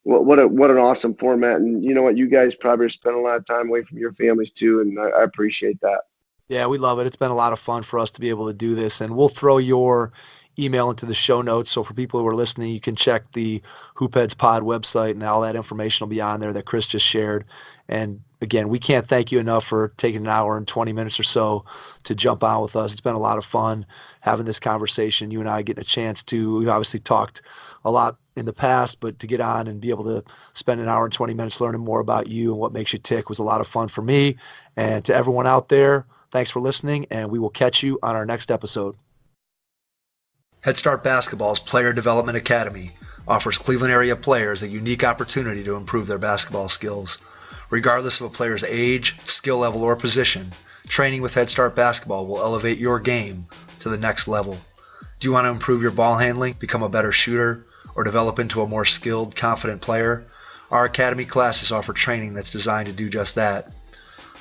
what an awesome format. And you know what? You guys probably spend a lot of time away from your families too, and I appreciate that. Yeah, we love it. It's been a lot of fun for us to be able to do this, and we'll throw your email into the show notes. So for people who are listening, you can check the Hoopheads Pod website, and all that information will be on there that Chris just shared. And again, we can't thank you enough for taking an hour and 20 minutes or so to jump on with us. It's been a lot of fun having this conversation. You and I getting a chance to, we've obviously talked a lot in the past, but to get on and be able to spend an hour and 20 minutes learning more about you and what makes you tick was a lot of fun for me. And to everyone out there, Thanks for listening, and we will catch you on our next episode. Head Start Basketball's Player Development Academy offers Cleveland area players a unique opportunity to improve their basketball skills. Regardless of a player's age, skill level, or position, training with Head Start Basketball will elevate your game to the next level. Do you want to improve your ball handling, become a better shooter, or develop into a more skilled, confident player? Our Academy classes offer training that's designed to do just that.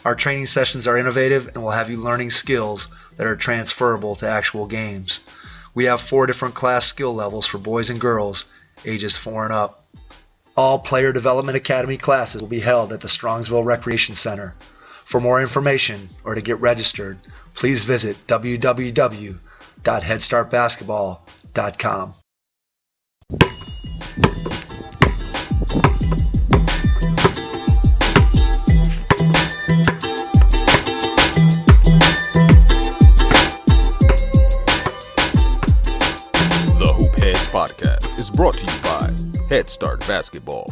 Our training sessions are innovative and will have you learning skills that are transferable to actual games. We have 4 different class skill levels for boys and girls, ages 4 and up. All Player Development Academy classes will be held at the Strongsville Recreation Center. For more information or to get registered, please visit www.headstartbasketball.com. The Hoop Heads Podcast is brought to you by Head Start Basketball.